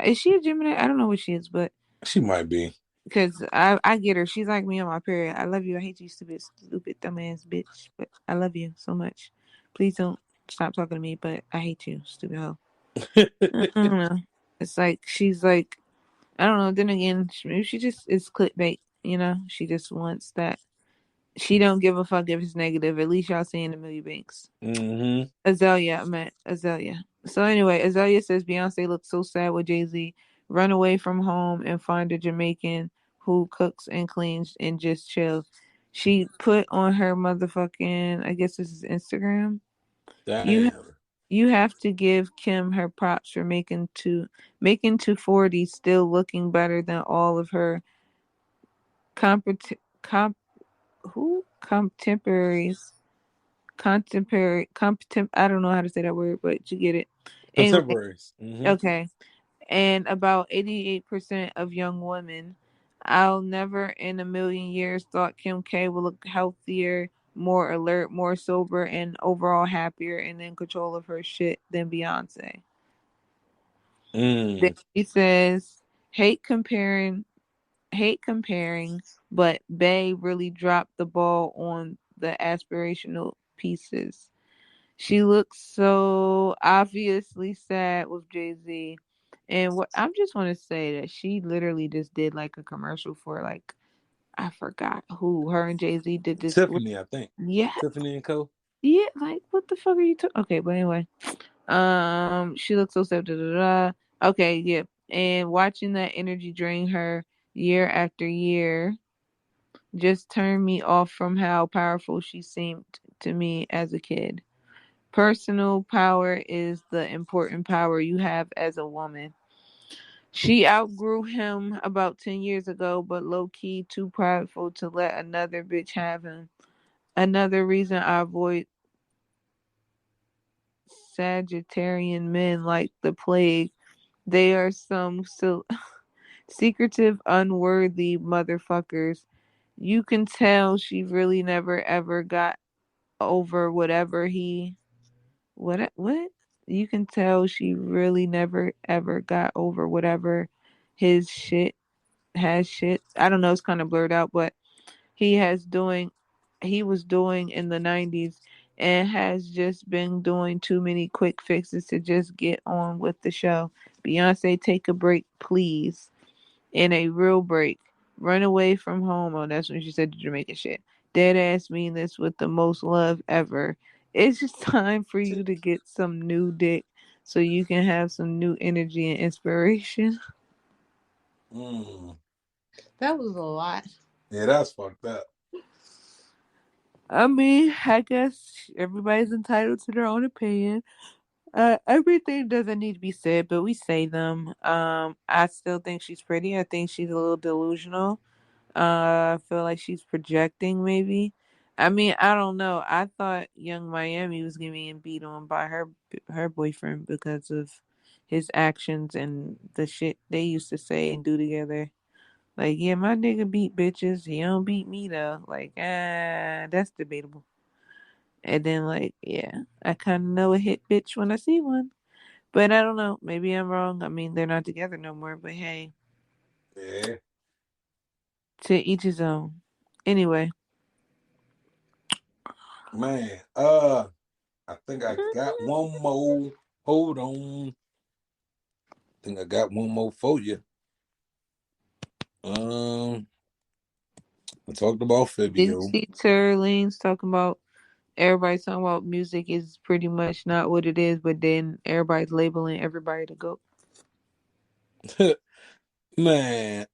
Is she a Gemini? I don't know what she is, but She might be. because I get her. She's like me on my period. I love you. I hate you, stupid dumbass bitch. But I love you so much. Please don't stop talking to me. But I hate you, stupid hoe. I don't know. It's like she's like I don't know. Then again, maybe she just is clickbait. You know, she just wants that. She don't give a fuck if it's negative. At least y'all seeing the Millie Banks. Mm-hmm. Azalea, I meant Azalea. So anyway, Azalea says Beyonce looks so sad with Jay-Z. Run away from home and find a Jamaican who cooks and cleans and just chill. She put on her motherfucking, I guess this is Instagram. You Damn. you have to give Kim her props for making to 40 still looking better than all of her compet comp who contemporary I don't know how to say that word, but you get it. Anyway, Contemporaries. Mm-hmm. okay. And about 88% of young women, I'll never in a million years thought Kim K would look healthier, more alert, more sober, and overall happier and in control of her shit than Beyonce. Then Mm. she says, hate comparing, but Bay really dropped the ball on the aspirational pieces. She looks so obviously sad with Jay-Z. And what I just want to say that she literally just did like a commercial for like I forgot who her and Jay-Z did this. Tiffany, I think. Yeah, Tiffany and Co. yeah. Like what the fuck are you talking? Okay, but anyway, she looks so sad. Da, da, da. Okay, yeah. And watching that energy drain her year after year just turned me off from how powerful she seemed to me as a kid. Personal power is the important power you have as a woman. She outgrew him about 10 years ago, but low key too prideful to let another bitch have him. Another reason I avoid Sagittarian men like the plague. They are some secretive, unworthy motherfuckers. You can tell she really never ever got over whatever he what? You can tell she really never ever got over whatever his shit has shit. I don't know, it's kind of blurred out, but he has doing he was doing in the 90s and has just been doing too many quick fixes to just get on with the show. Beyonce, take a break, please. In a real break. Run away from home. Oh, that's when she said the Jamaican shit. Dead ass mean this with the most love ever. It's just time for you to get some new dick so you can have some new energy and inspiration. Mm. That was a lot. Yeah, that's fucked up. I mean, I guess everybody's entitled to their own opinion. Everything doesn't need to be said, but we say them. I still think she's pretty. I think she's a little delusional. I feel like she's projecting, maybe. I mean, I don't know. I thought Young Miami was getting beat on by her boyfriend because of his actions and the shit they used to say and do together. Like, yeah, my nigga beat bitches. He don't beat me though. Like, that's debatable. And then, like, yeah, I kind of know a hit bitch when I see one. But I don't know. Maybe I'm wrong. I mean, they're not together no more. But hey, Yeah. to each his own. Anyway. Man. I think I got one more. Hold on. I think I got one more for you. I talked about Did you Fabio. see Tory-lanez talking about everybody talking about music is pretty much not what it is, but then everybody's labeling everybody to go. Man,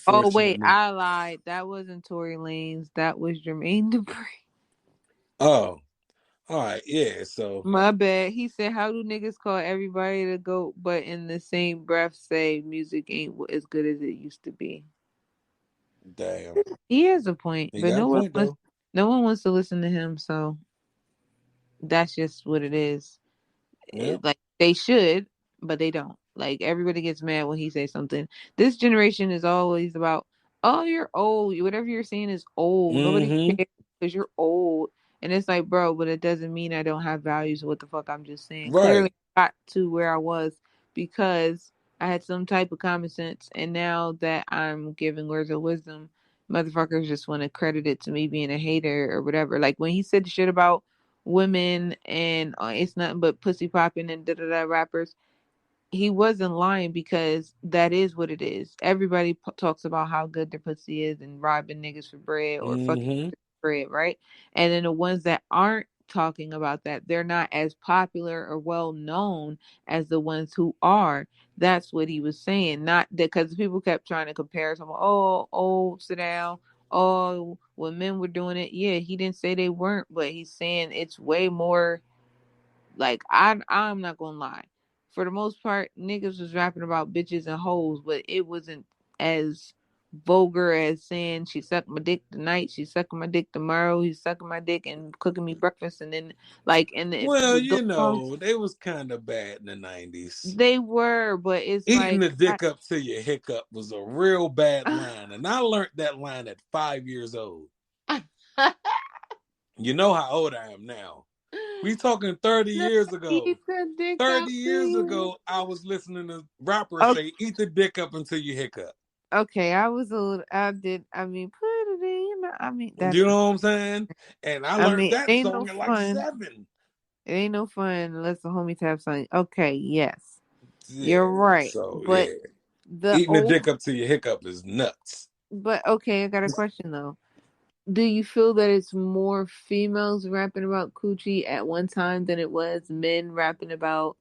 Oh wait, unfortunately. I lied. That wasn't Tory Lanez. That was Jermaine Dupri. Oh, all right, yeah. So My bad. He said, "How do niggas call everybody the goat, but in the same breath say music ain't as good as it used to be?" damn, He has a point, you but got a point though. no one wants to listen to him. So that's just what it is. Yep. Like they should, but they don't. Like everybody gets mad when he says something. This generation is always about, oh, you're old. Whatever you're saying is old. Nobody Mm-hmm. cares because you're old. And it's like, bro, but it doesn't mean I don't have values. What the fuck? I'm just saying. Right. Clearly, I got to where I was because I had some type of common sense, and now that I'm giving words of wisdom, motherfuckers just want to credit it to me being a hater or whatever. Like when he said the shit about women and it's nothing but pussy popping and da da da rappers. He wasn't lying because that is what it is. Everybody talks about how good their pussy is and robbing niggas for bread or fucking Mm-hmm. for bread, right? And then the ones that aren't talking about that, they're not as popular or well known as the ones who are. That's what he was saying. Not that because people kept trying to compare someone, oh, sit down. Oh, when men were doing it, yeah, he didn't say they weren't, but he's saying it's way more like I'm not gonna lie. For the most part, niggas was rapping about bitches and hoes, but it wasn't as vulgar as saying she sucked my dick tonight, she sucking my dick tomorrow, he's sucking my dick and cooking me breakfast, and then like and if Well, those songs they was kind of bad in the 90s. they were, but it's Eating like the dick up till you hiccup was a real bad line, and I learned that line at 5 years old. You know how old I am now. We talking 30 years ago. Eat the dick 30 up to years you. ago, I was listening to rappers say, "Eat the dick up until you hiccup." Okay, I was a little. I did. I mean, put it in your mouth. I mean, that's. You know what I'm saying? And I I learned mean, that ain't no song at like fun. 7. It ain't no fun unless the homies have something. Okay, yes, Yeah. you're right. So But yeah, the eating the dick old. up till you hiccup is nuts. But okay, I got a question though. Do you feel that it's more females rapping about coochie at one time than it was men rapping about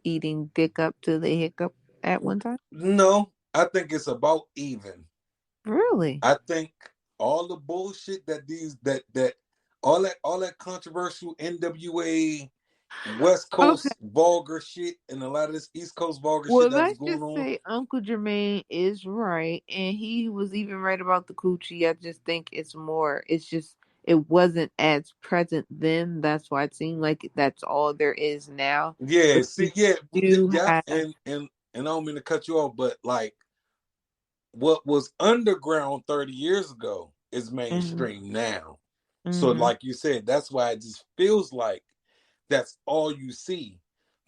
eating dick up to the hiccup at one time? No, I think it's about even. Really? I think all the bullshit that all that controversial NWA West Okay. Coast vulgar shit and a lot of this East Coast vulgar shit Well, that was let's going just on. say Uncle Jermaine is right, and he was even right about the coochie. I just think it's more. It's just it wasn't as present then. That's why it seemed like that's all there is now. Yeah, But see, you yeah, do yeah, have. and I don't mean to cut you off, but like what was underground 30 years ago is Hmm. mainstream now. So, Hmm. like you said, that's why it just feels like that's all you see.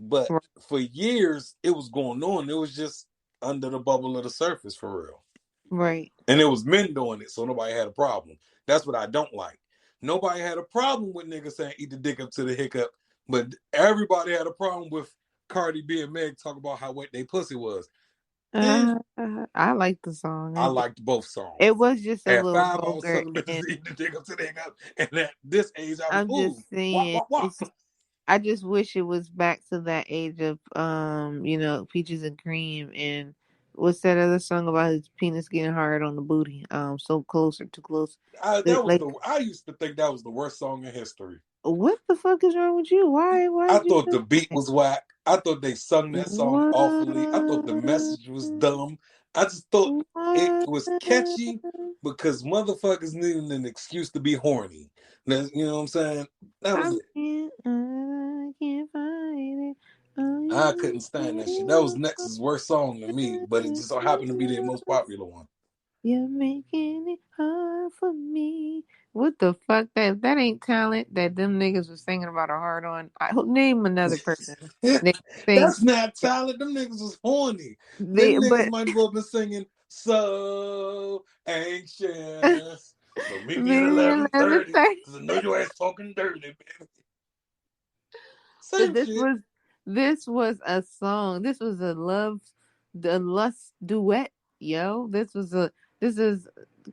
But Right. for years, it was going on. It was just under the bubble of the surface for real. Right. And it was men doing it, so nobody had a problem. That's what I don't like. Nobody had a problem with niggas saying eat the dick up to the hiccup, but everybody had a problem with Cardi B and Meg talking about how wet they pussy was. Eh, I like the song. I I did. liked both It songs. was just a At little 5, I was vulgar, telling bitches and to eat the dick up to the hiccup, and at this age, I was I'm ooh, just wop saying wop wop. it's. I just wish it was back to that age of peaches and cream and what's that other song about his penis getting hard on the booty? So closer, too close. Like I used to think that was the worst song in history. what the fuck is wrong with you? Why I did you thought the think beat that? was whack. I thought they sung that song awfully. I thought the What? message was dumb. I just thought it What? was catchy because motherfuckers needed an excuse to be horny. You know what I'm saying? That was it. I can't find it. I couldn't stand that shit. That was Nexus's worst song to me, but it just so happened to be their most popular one. You're making it hard for me. What the fuck? That ain't talent. That them niggas was singing about a hard on. Name another person. They sing. That's not talent. Them niggas was horny. They Them niggas but might as well have been singing so anxious. So meet me at man, 11:30 because I know your ass talking dirty, baby. but Same shit. this was a song. This was a love, the lust duet. Yo, this is.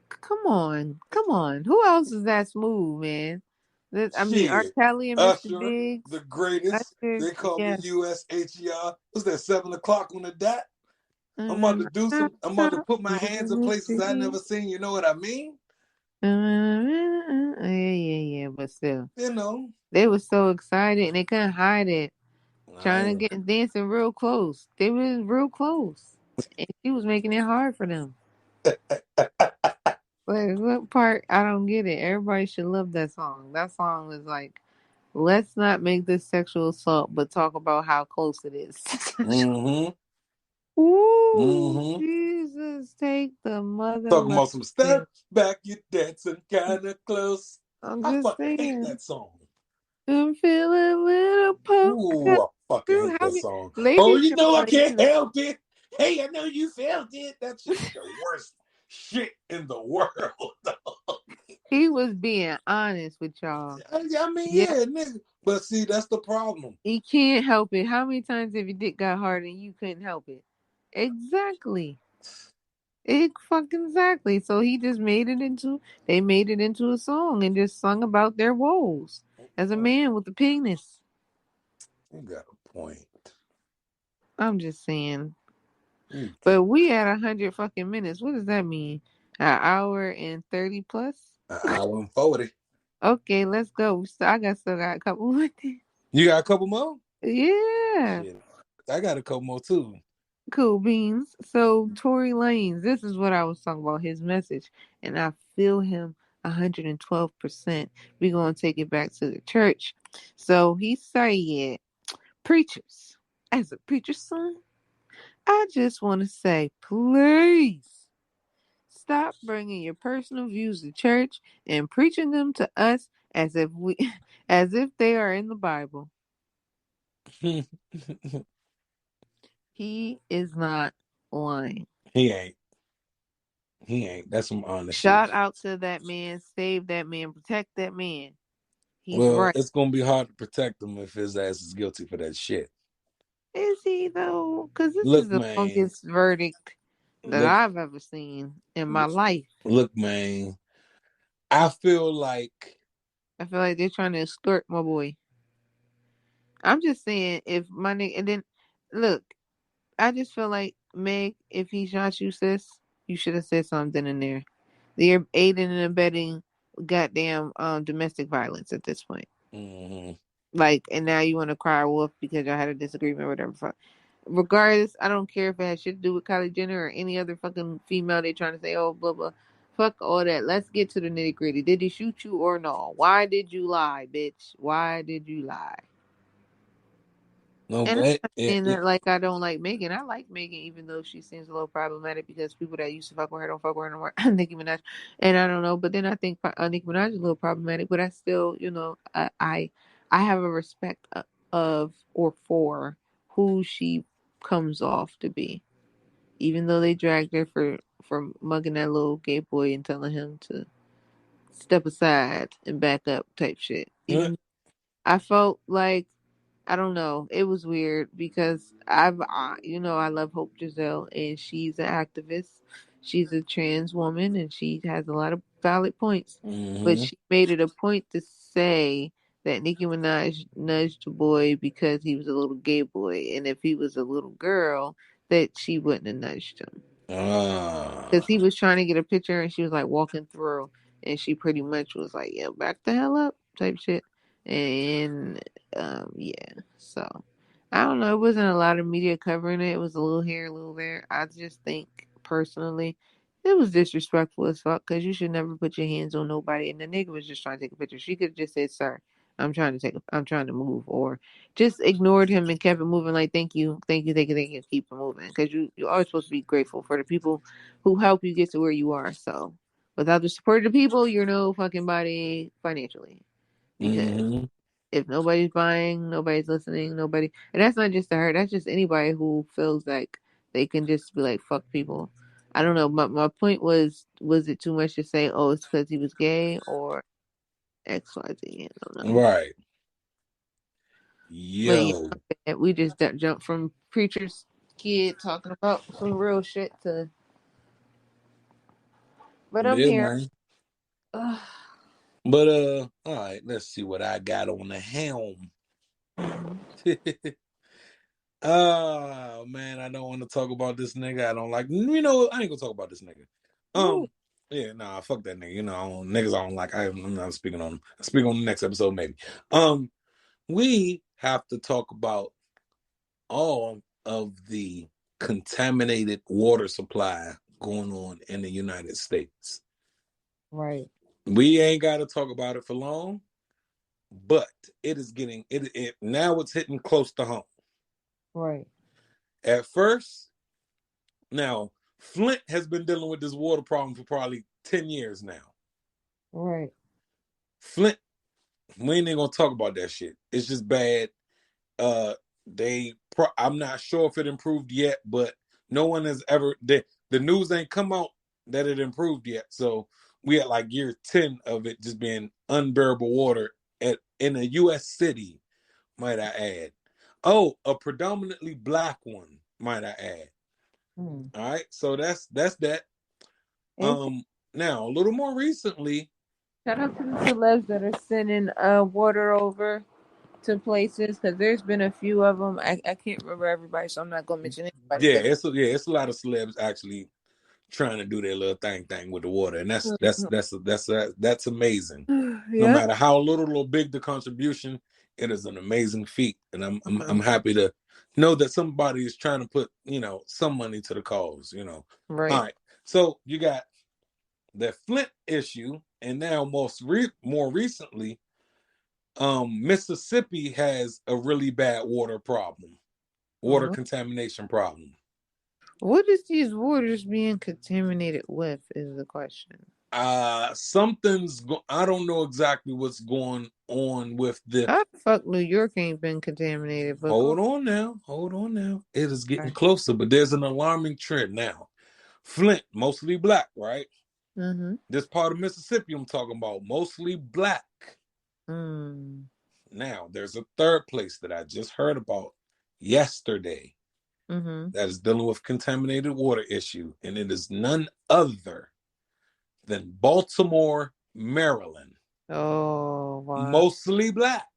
Come on. Who else is that smooth, man? I mean, R. Shit. Kelly and Mr. Usher, the Biggs. greatest. Usher, They call me yes. USHER. Was that 7 o'clock on the dot? I'm about to do some. I'm about to put my hands in places I never seen. You know what I mean? Yeah. But still, You know. they were so excited and they couldn't hide it. I Trying to get dancing real close. They was real close, and she was making it hard for them. Like, what part? I don't get it. Everybody should love that song. That song is like, let's not make this sexual assault, but talk about how close it is. mm-hmm. Ooh, Mm-hmm. Jesus, take the Talking mother. about some step back, you dancing kind of close. I'm I just fucking hate saying. that song. I'm feeling a little Ooh, poke I fucking through. hate How that many song. Oh, ladies you should know I relate to can't that? help it. Hey, I know you felt it. That shit is the worst shit in the world. He was being honest with y'all. I mean, Yeah, yeah, nigga. But see, that's the problem. he can't help it. How many times have your dick got hard and you couldn't help it? Exactly. Exactly. So he just they made it into a song and just sung about their woes as a man with a penis. You got a point. I'm just saying. You got But we at 100 fucking minutes. What does that mean? An hour and 30 plus? an hour and 40. Okay, let's go. So still got a couple more things. You got a couple more? Yeah. Shit. I got a couple more too. Cool beans. So Tory-Lanez, this is what I was talking about, his message. And I feel him 112%. We're gonna take it back to the church. So he said, preachers, as a preacher's son, I just want to say, please stop bringing your personal views to church and preaching them to us as if they are in the Bible. He is not lying. He ain't. He ain't. That's some honest shit. Shout out to that man. Save that man. Protect that man. He's Well, right. it's gonna be hard to protect him if his ass is guilty for that shit. Is he though? Because this is Look, the man. longest verdict that Look, I've ever seen in my life. look, man. I feel like I feel like they're trying to extort my boy. I'm just saying, if my nigga, and then look, I just feel like Meg, if he shot you, sis, you should have said something in there. They're aiding and abetting goddamn domestic violence at this point. mm-hmm. Like, and now you want to cry wolf because y'all had a disagreement or whatever. Fuck. Regardless, I don't care if it has shit to do with Kylie Jenner or any other fucking female they trying to say, oh, blah, blah. Fuck all that. Let's get to the nitty gritty. Did he shoot you or no? Why did you lie, bitch? Why did you lie? No, And I'm but not saying that like I don't like Megan. I like Megan even though she seems a little problematic because people that used to fuck with her don't fuck with her no more. Nicki Minaj, and I don't know. But then I think Nicki Minaj is a little problematic. But I still, I have a respect of or for who she comes off to be. Even though they dragged her for mugging that little gay boy and telling him to step aside and back up type shit. Even I felt like I don't know. It was weird because I love Hope Giselle and she's an activist. She's a trans woman and she has a lot of valid points. But mm-hmm. she made it a point to say that Nicki Minaj nudged a boy because he was a little gay boy. And if he was a little girl, that she wouldn't have nudged him because he was trying to get a picture and she was like walking through and she pretty much was like, yeah, back the hell up type shit. And yeah, so I don't know. It wasn't a lot of media covering it. It was a little here, a little there. I just think personally it was disrespectful as fuck because you should never put your hands on nobody. And the nigga was just trying to take a picture. She could have just said, sir, I'm trying to move, or just ignored him and kept it moving. Like, thank you, thank you, thank you, thank you. Keep it moving because you're always supposed to be grateful for the people who help you get to where you are. So without the support of the people, you're no fucking body financially because Mm-hmm. if nobody's buying, nobody's listening, nobody, and that's not just to her. That's just anybody who feels like they can just be like fuck people. I don't know. My point was it too much to say? Oh, it's because he was gay or X Y Z. I don't know. Right. But yeah, Yo. we just jumped from preacher's kid talking about some real shit to. But I'm Yeah, here. man. Ugh. But all right, let's see what I got on the helm. Mhm. Oh man, I don't want to talk about this nigga. I don't like. I ain't gonna talk about this nigga. Ooh. Yeah, nah, fuck that nigga. Niggas I don't like. I'm not speaking on him. I'll speak on the next episode maybe. We have to talk about all of the contaminated water supply going on in the United States. Right. We ain't got to talk about it for long, but it is getting it now. It's hitting close to home. Right. At first, now Flint has been dealing with this water problem for probably 10 years now. Right. Flint, we ain't gonna talk about that shit. It's just bad. I'm not sure if it improved yet, but no one has ever. The news ain't come out that it improved yet. So we at like year 10 of it just being unbearable water in a U.S. city, might I add. Oh, a predominantly black one, might I add. All right, so that's that. Now a little more recently. Shout out to the celebs that are sending water over to places, because there's been a few of them. I can't remember everybody, so I'm not gonna mention anybody. Yeah, it's a lot of celebs actually trying to do their little thing with the water, and that's amazing. Yeah. No matter how little or big the contribution, it is an amazing feat, and I'm happy to know that somebody is trying to put some money to the cause. Right. All right, so you got the Flint issue, and now more recently, Mississippi has a really bad water contamination problem. What is these waters being contaminated with is the question. I don't know exactly what's going on with the. How the fuck New York ain't been contaminated? But Hold on now. It is getting closer, but there's an alarming trend now. Flint, mostly black, right? Mm-hmm. This part of Mississippi I'm talking about, mostly black. Now, there's a third place that I just heard about yesterday that is dealing with contaminated water issue, and it is none other than Baltimore, Maryland. Oh, wow. Mostly black.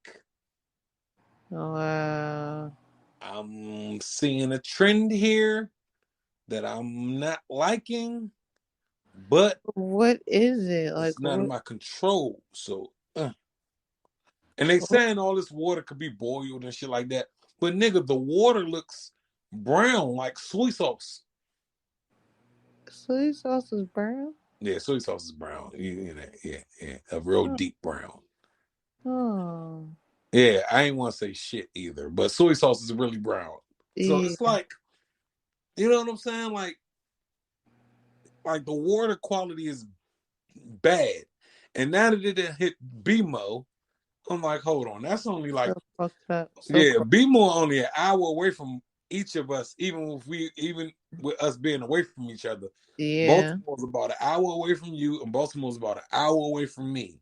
Oh, wow. I'm seeing a trend here that I'm not liking, but what is it? Like, it's not in my control. So, and they saying all this water could be boiled and shit like that, but nigga, the water looks brown like soy sauce. Soy sauce is brown? Yeah, soy sauce is brown. Yeah, a real deep brown. Oh. Yeah, I ain't want to say shit either, but soy sauce is really brown. So it's like, you know what I'm saying? Like the water quality is bad. And now that it hit BMO, I'm like, hold on, that's only like so fucked up. BMO only an hour away from each of us, even with us being away from each other. Yeah. Baltimore's about an hour away from you, and Baltimore's about an hour away from me.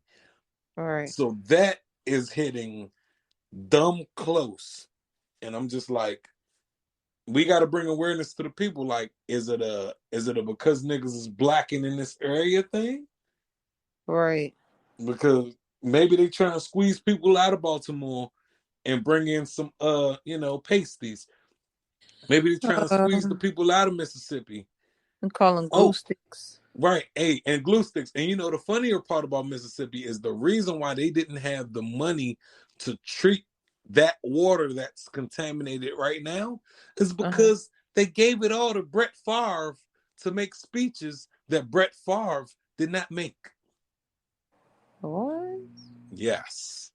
All right. So that is hitting dumb close. And I'm just like, we got to bring awareness to the people. Like, is it a because niggas is blacking in this area thing? Right. Because maybe they trying to squeeze people out of Baltimore and bring in some pasties. Maybe they trying to squeeze the people out of Mississippi and call them glue sticks. Right. Hey, and glue sticks. And the funnier part about Mississippi is the reason why they didn't have the money to treat that water that's contaminated right now is because they gave it all to Brett Favre to make speeches that Brett Favre did not make. What? Yes.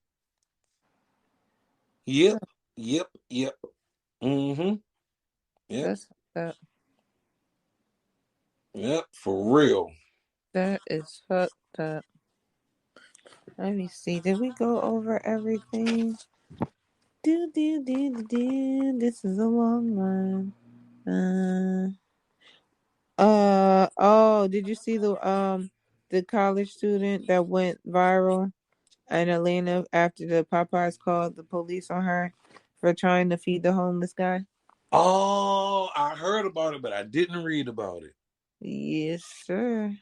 Yep. Mm-hmm. Yep. Yep, for real. That is fucked up. Let me see. Did we go over everything? Do. This is a long one. Oh, did you see the college student that went viral in Atlanta after the Popeyes called the police on her for trying to feed the homeless guy? Oh, I heard about it, but I didn't read about it. Yes, sir.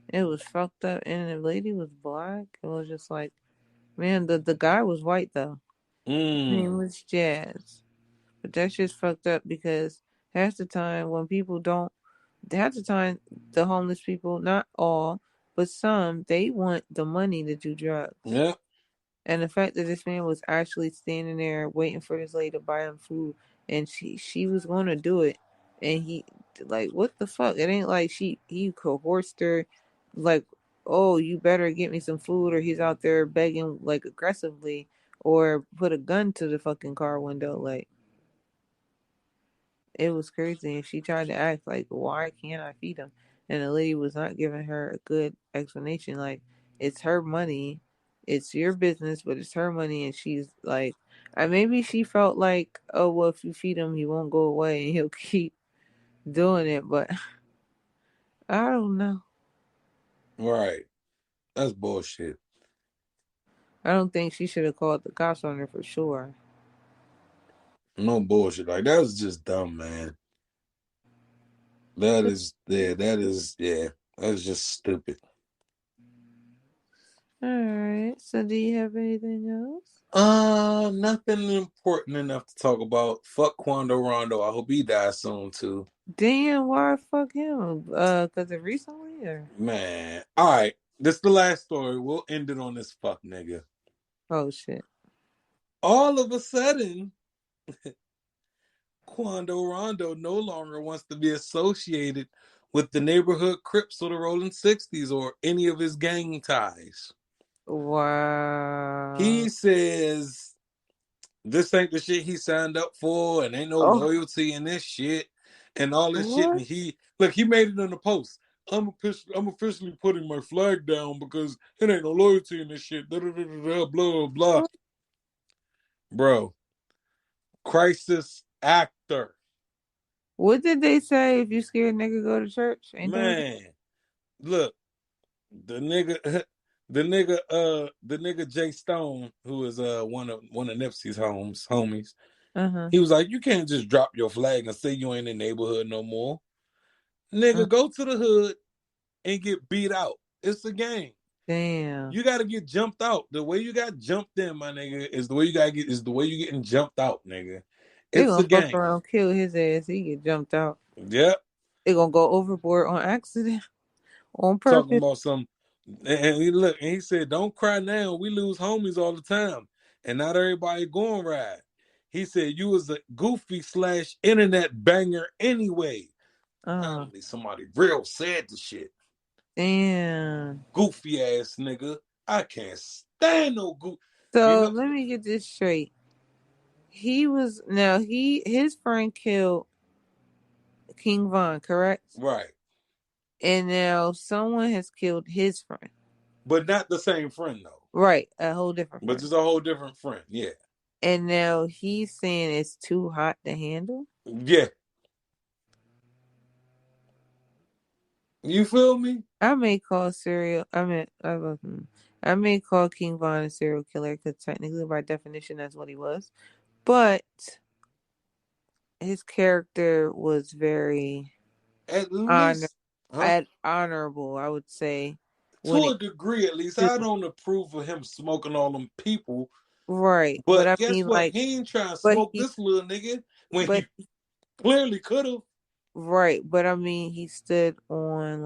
It was fucked up, and the lady was black. It was just like, man, the guy was white though. His name was Jazz. But that's just fucked up because half the time when people don't, half the time the homeless people, not all, but some, they want the money to do drugs. Yeah. And the fact that this man was actually standing there waiting for this lady to buy him food, and she was gonna do it, and he like, what the fuck? It ain't like he coerced her, like, oh, you better get me some food, or he's out there begging like aggressively, or put a gun to the fucking car window. Like, it was crazy, and she tried to act like, why can't I feed him? And the lady was not giving her a good explanation. Like, it's her money, it's your business, but it's her money, and she's like, maybe she felt like, oh well, if you feed him, he won't go away, and he'll keep doing it. But I don't know. Right. That's bullshit. I don't think she should have called the cops on her for sure. No bullshit. Like, that was just dumb, man. That is that's just stupid. All right. So, do you have anything else? Nothing important enough to talk about. Fuck Quando Rondo. I hope he dies soon too. Damn, why fuck him? Cause of recently, or Man. All right. This is the last story. We'll end it on this fuck nigga. oh shit. All of a sudden, Quando Rondo no longer wants to be associated with the neighborhood Crips or the Rolling 60s or any of his gang ties. Wow. He says this ain't the shit he signed up for, and ain't no loyalty in this shit, and all this shit. And he made it in the post. I'm officially putting my flag down because it ain't no loyalty in this shit. Blah blah. Bro, crisis actor. What did they say? If you scared nigga go to church? Ain't Man, look, the nigga Jay Stone, who is one of Nipsey's homies. He was like, you can't just drop your flag and say you ain't in the neighborhood no more. Nigga, go to the hood and get beat out. It's a game. Damn. You gotta get jumped out. The way you got jumped in, my nigga, is the way you getting jumped out, nigga. They It's gonna a game. fuck around, kill his ass. He get jumped out. Yep. They gonna go overboard on accident, on purpose. Talking about some, and he said, "Don't cry now. We lose homies all the time, and not everybody going ride." He said, "You was a goofy / internet banger anyway." Finally, somebody real said the shit. Damn. Goofy ass nigga. I can't stand no goof. So let me get this straight. His friend killed King Von, correct? Right. And now someone has killed his friend. But not the same friend though. Right, a whole different friend. But just a whole different friend, yeah. And now he's saying it's too hot to handle? Yeah. You feel me? I may call King Von a serial killer because technically, by definition, that's what he was. But his character was very honorable, I would say. To a degree, at least. I don't approve of him smoking all them people. Right. But guess what? He ain't trying to smoke this little nigga when he clearly could have. Right. But I mean, he stood on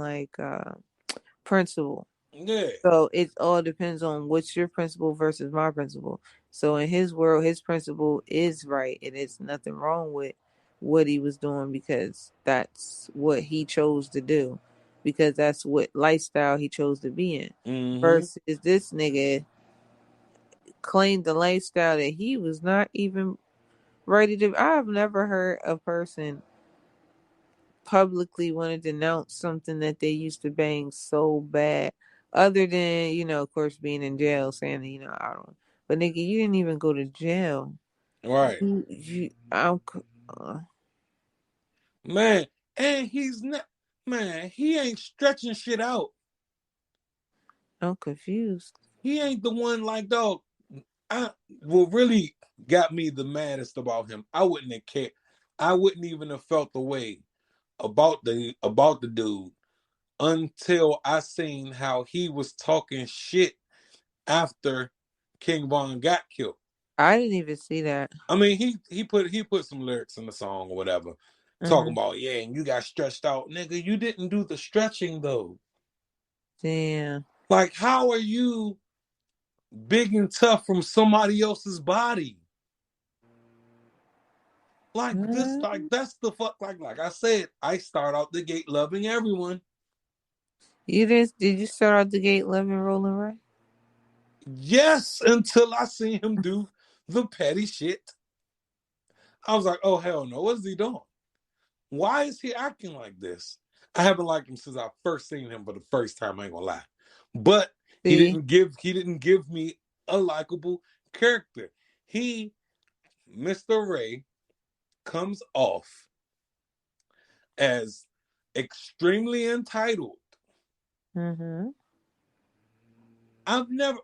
principle. Yeah. So it all depends on what's your principle versus my principle. So in his world, his principle is right, and it's nothing wrong with what he was doing because that's what he chose to do, because that's what lifestyle he chose to be in. Mm-hmm. Versus this nigga claimed the lifestyle that he was not even ready to. I've never heard a person publicly want to denounce something that they used to bang so bad, other than, of course, being in jail, saying that, I don't. But nigga, you didn't even go to jail, right? Man, and he's not. Man, he ain't stretching shit out. I'm confused. He ain't the one like, dog. What really got me the maddest about him, I wouldn't have cared. I wouldn't even have felt the way about the dude until I seen how he was talking shit after King Von got killed. I didn't even see that. I mean, he put some lyrics in the song or whatever, talking about, yeah, and you got stretched out, nigga. You didn't do the stretching though. Damn. Like, how are you big and tough from somebody else's body? Like this, like that's the fuck. Like I said, I start out the gate loving everyone. Did you start out the gate loving Rolling Ray? Yes, until I seen him do the petty shit. I was like, oh hell no, what is he doing? Why is he acting like this? I haven't liked him since I first seen him for the first time, I ain't gonna lie. But he didn't give me a likable character. Mr. Ray, comes off as extremely entitled. I've never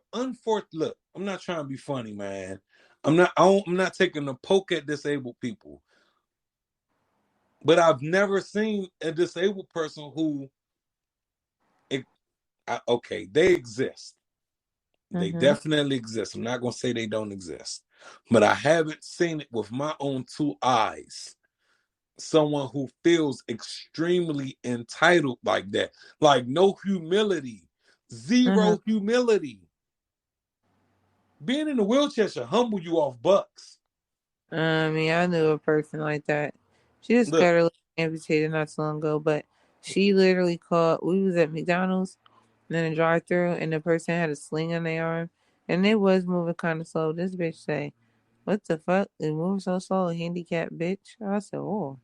look, I'm not trying to be funny, man. I'm not taking a poke at disabled people. But I've never seen a disabled person who okay, they exist. They definitely exist. I'm not going to say they don't exist. But I haven't seen it with my own two eyes. Someone who feels extremely entitled like that. Like no humility. Zero humility. Being in a wheelchair should humble you off bucks. I mean, I knew a person like that. She just got her leg amputated not so long ago, but she literally called. We was at McDonald's in a drive-thru, and the person had a sling on their arm, and it was moving kind of slow. This bitch say, "What the fuck? It moves so slow, handicapped bitch." I said, "Oh,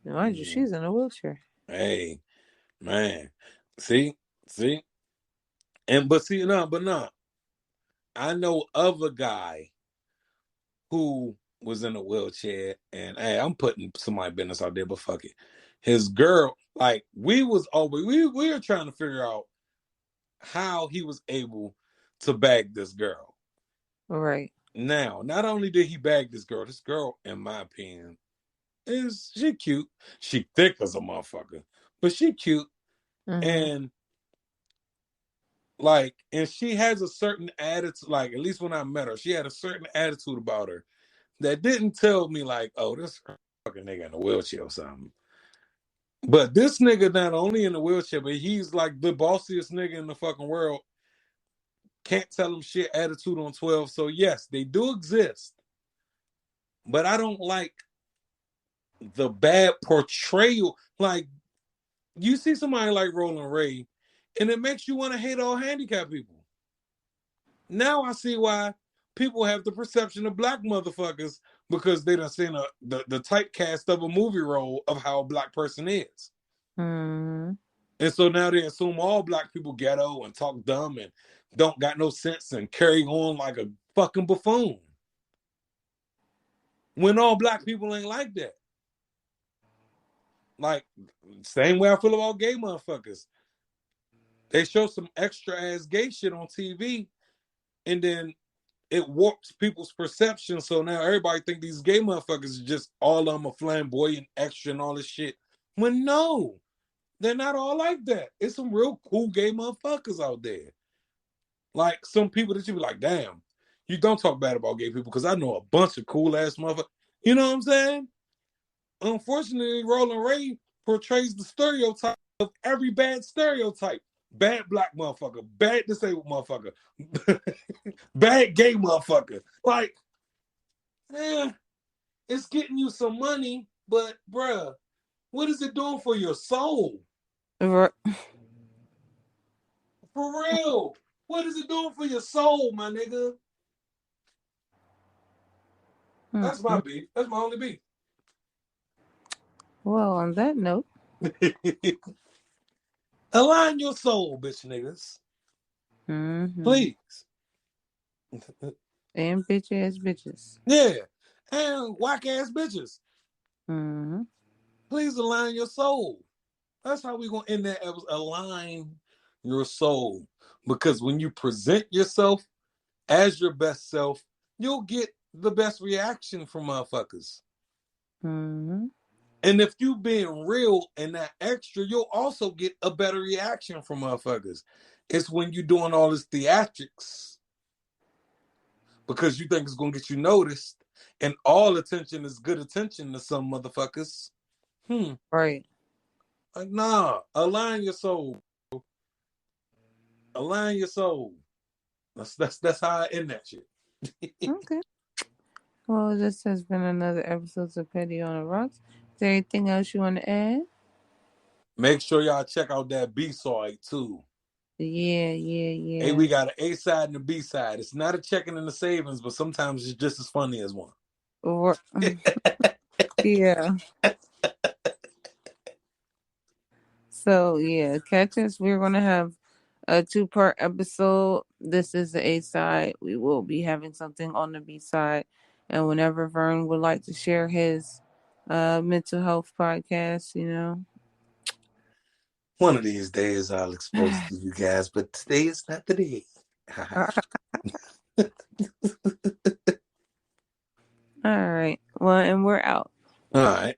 mind you, she's in a wheelchair." Hey, man, see, and but no. I know of a guy who was in a wheelchair, and hey, I'm putting somebody's business out there, but fuck it. His girl, like we were trying to figure out how he was able to bag this girl. Right. Now, not only did he bag this girl, in my opinion, she cute. She thick as a motherfucker, but she cute. And and she has a certain attitude, like at least when I met her, she had a certain attitude about her that didn't tell me like, oh, this fucking nigga in a wheelchair or something. But this nigga not only in a wheelchair, but he's like the bossiest nigga in the fucking world. Can't tell him shit, attitude on 12. So yes, they do exist. But I don't like the bad portrayal. Like, you see somebody like Roland Ray, and it makes you want to hate all handicapped people. Now I see why people have the perception of black motherfuckers, because they done seen the typecast of a movie role of how a black person is. And so now they assume all black people ghetto and talk dumb and don't got no sense and carry on like a fucking buffoon. When all black people ain't like that. Like, same way I feel about gay motherfuckers. They show some extra ass gay shit on TV, and then it warps people's perception. So now everybody think these gay motherfuckers are just all of them a flamboyant extra and all this shit. When no, they're not all like that. It's some real cool gay motherfuckers out there. Like some people that you be like, damn, you don't talk bad about gay people, because I know a bunch of cool ass motherfuckers. You know what I'm saying? Unfortunately, Roland Ray portrays the stereotype of every bad stereotype. Bad black motherfucker, bad disabled motherfucker, bad gay motherfucker. Like, it's getting you some money, but bruh, what is it doing for your soul? For real. What is it doing for your soul, my nigga? That's my beef. That's my only beef. Well, on that note, align your soul, bitch niggas. Please. And bitch ass bitches. Yeah. And whack ass bitches. Please align your soul. That's how we're going to end that episode. Align your soul. Because when you present yourself as your best self, you'll get the best reaction from motherfuckers. And if you being real and that extra, you'll also get a better reaction from motherfuckers. It's when you're doing all this theatrics. because you think it's gonna get you noticed, and all attention is good attention to some motherfuckers. Right. Like, nah, align your soul. Align your soul. That's how I end that shit. Okay. Well, this has been another episode of Petty on the Rocks. Is there anything else you want to add? Make sure y'all check out that B-side too. Yeah. Hey, we got an A side and a B side. It's not a checking in the savings, but sometimes it's just as funny as one. Yeah. So yeah, catch us. We're gonna have a 2-part episode. This is the A side. We will be having something on the B side, and whenever Vern would like to share his mental health podcast, One of these days I'll expose it to you guys, but today is not the day. All right. Well, and we're out. All right.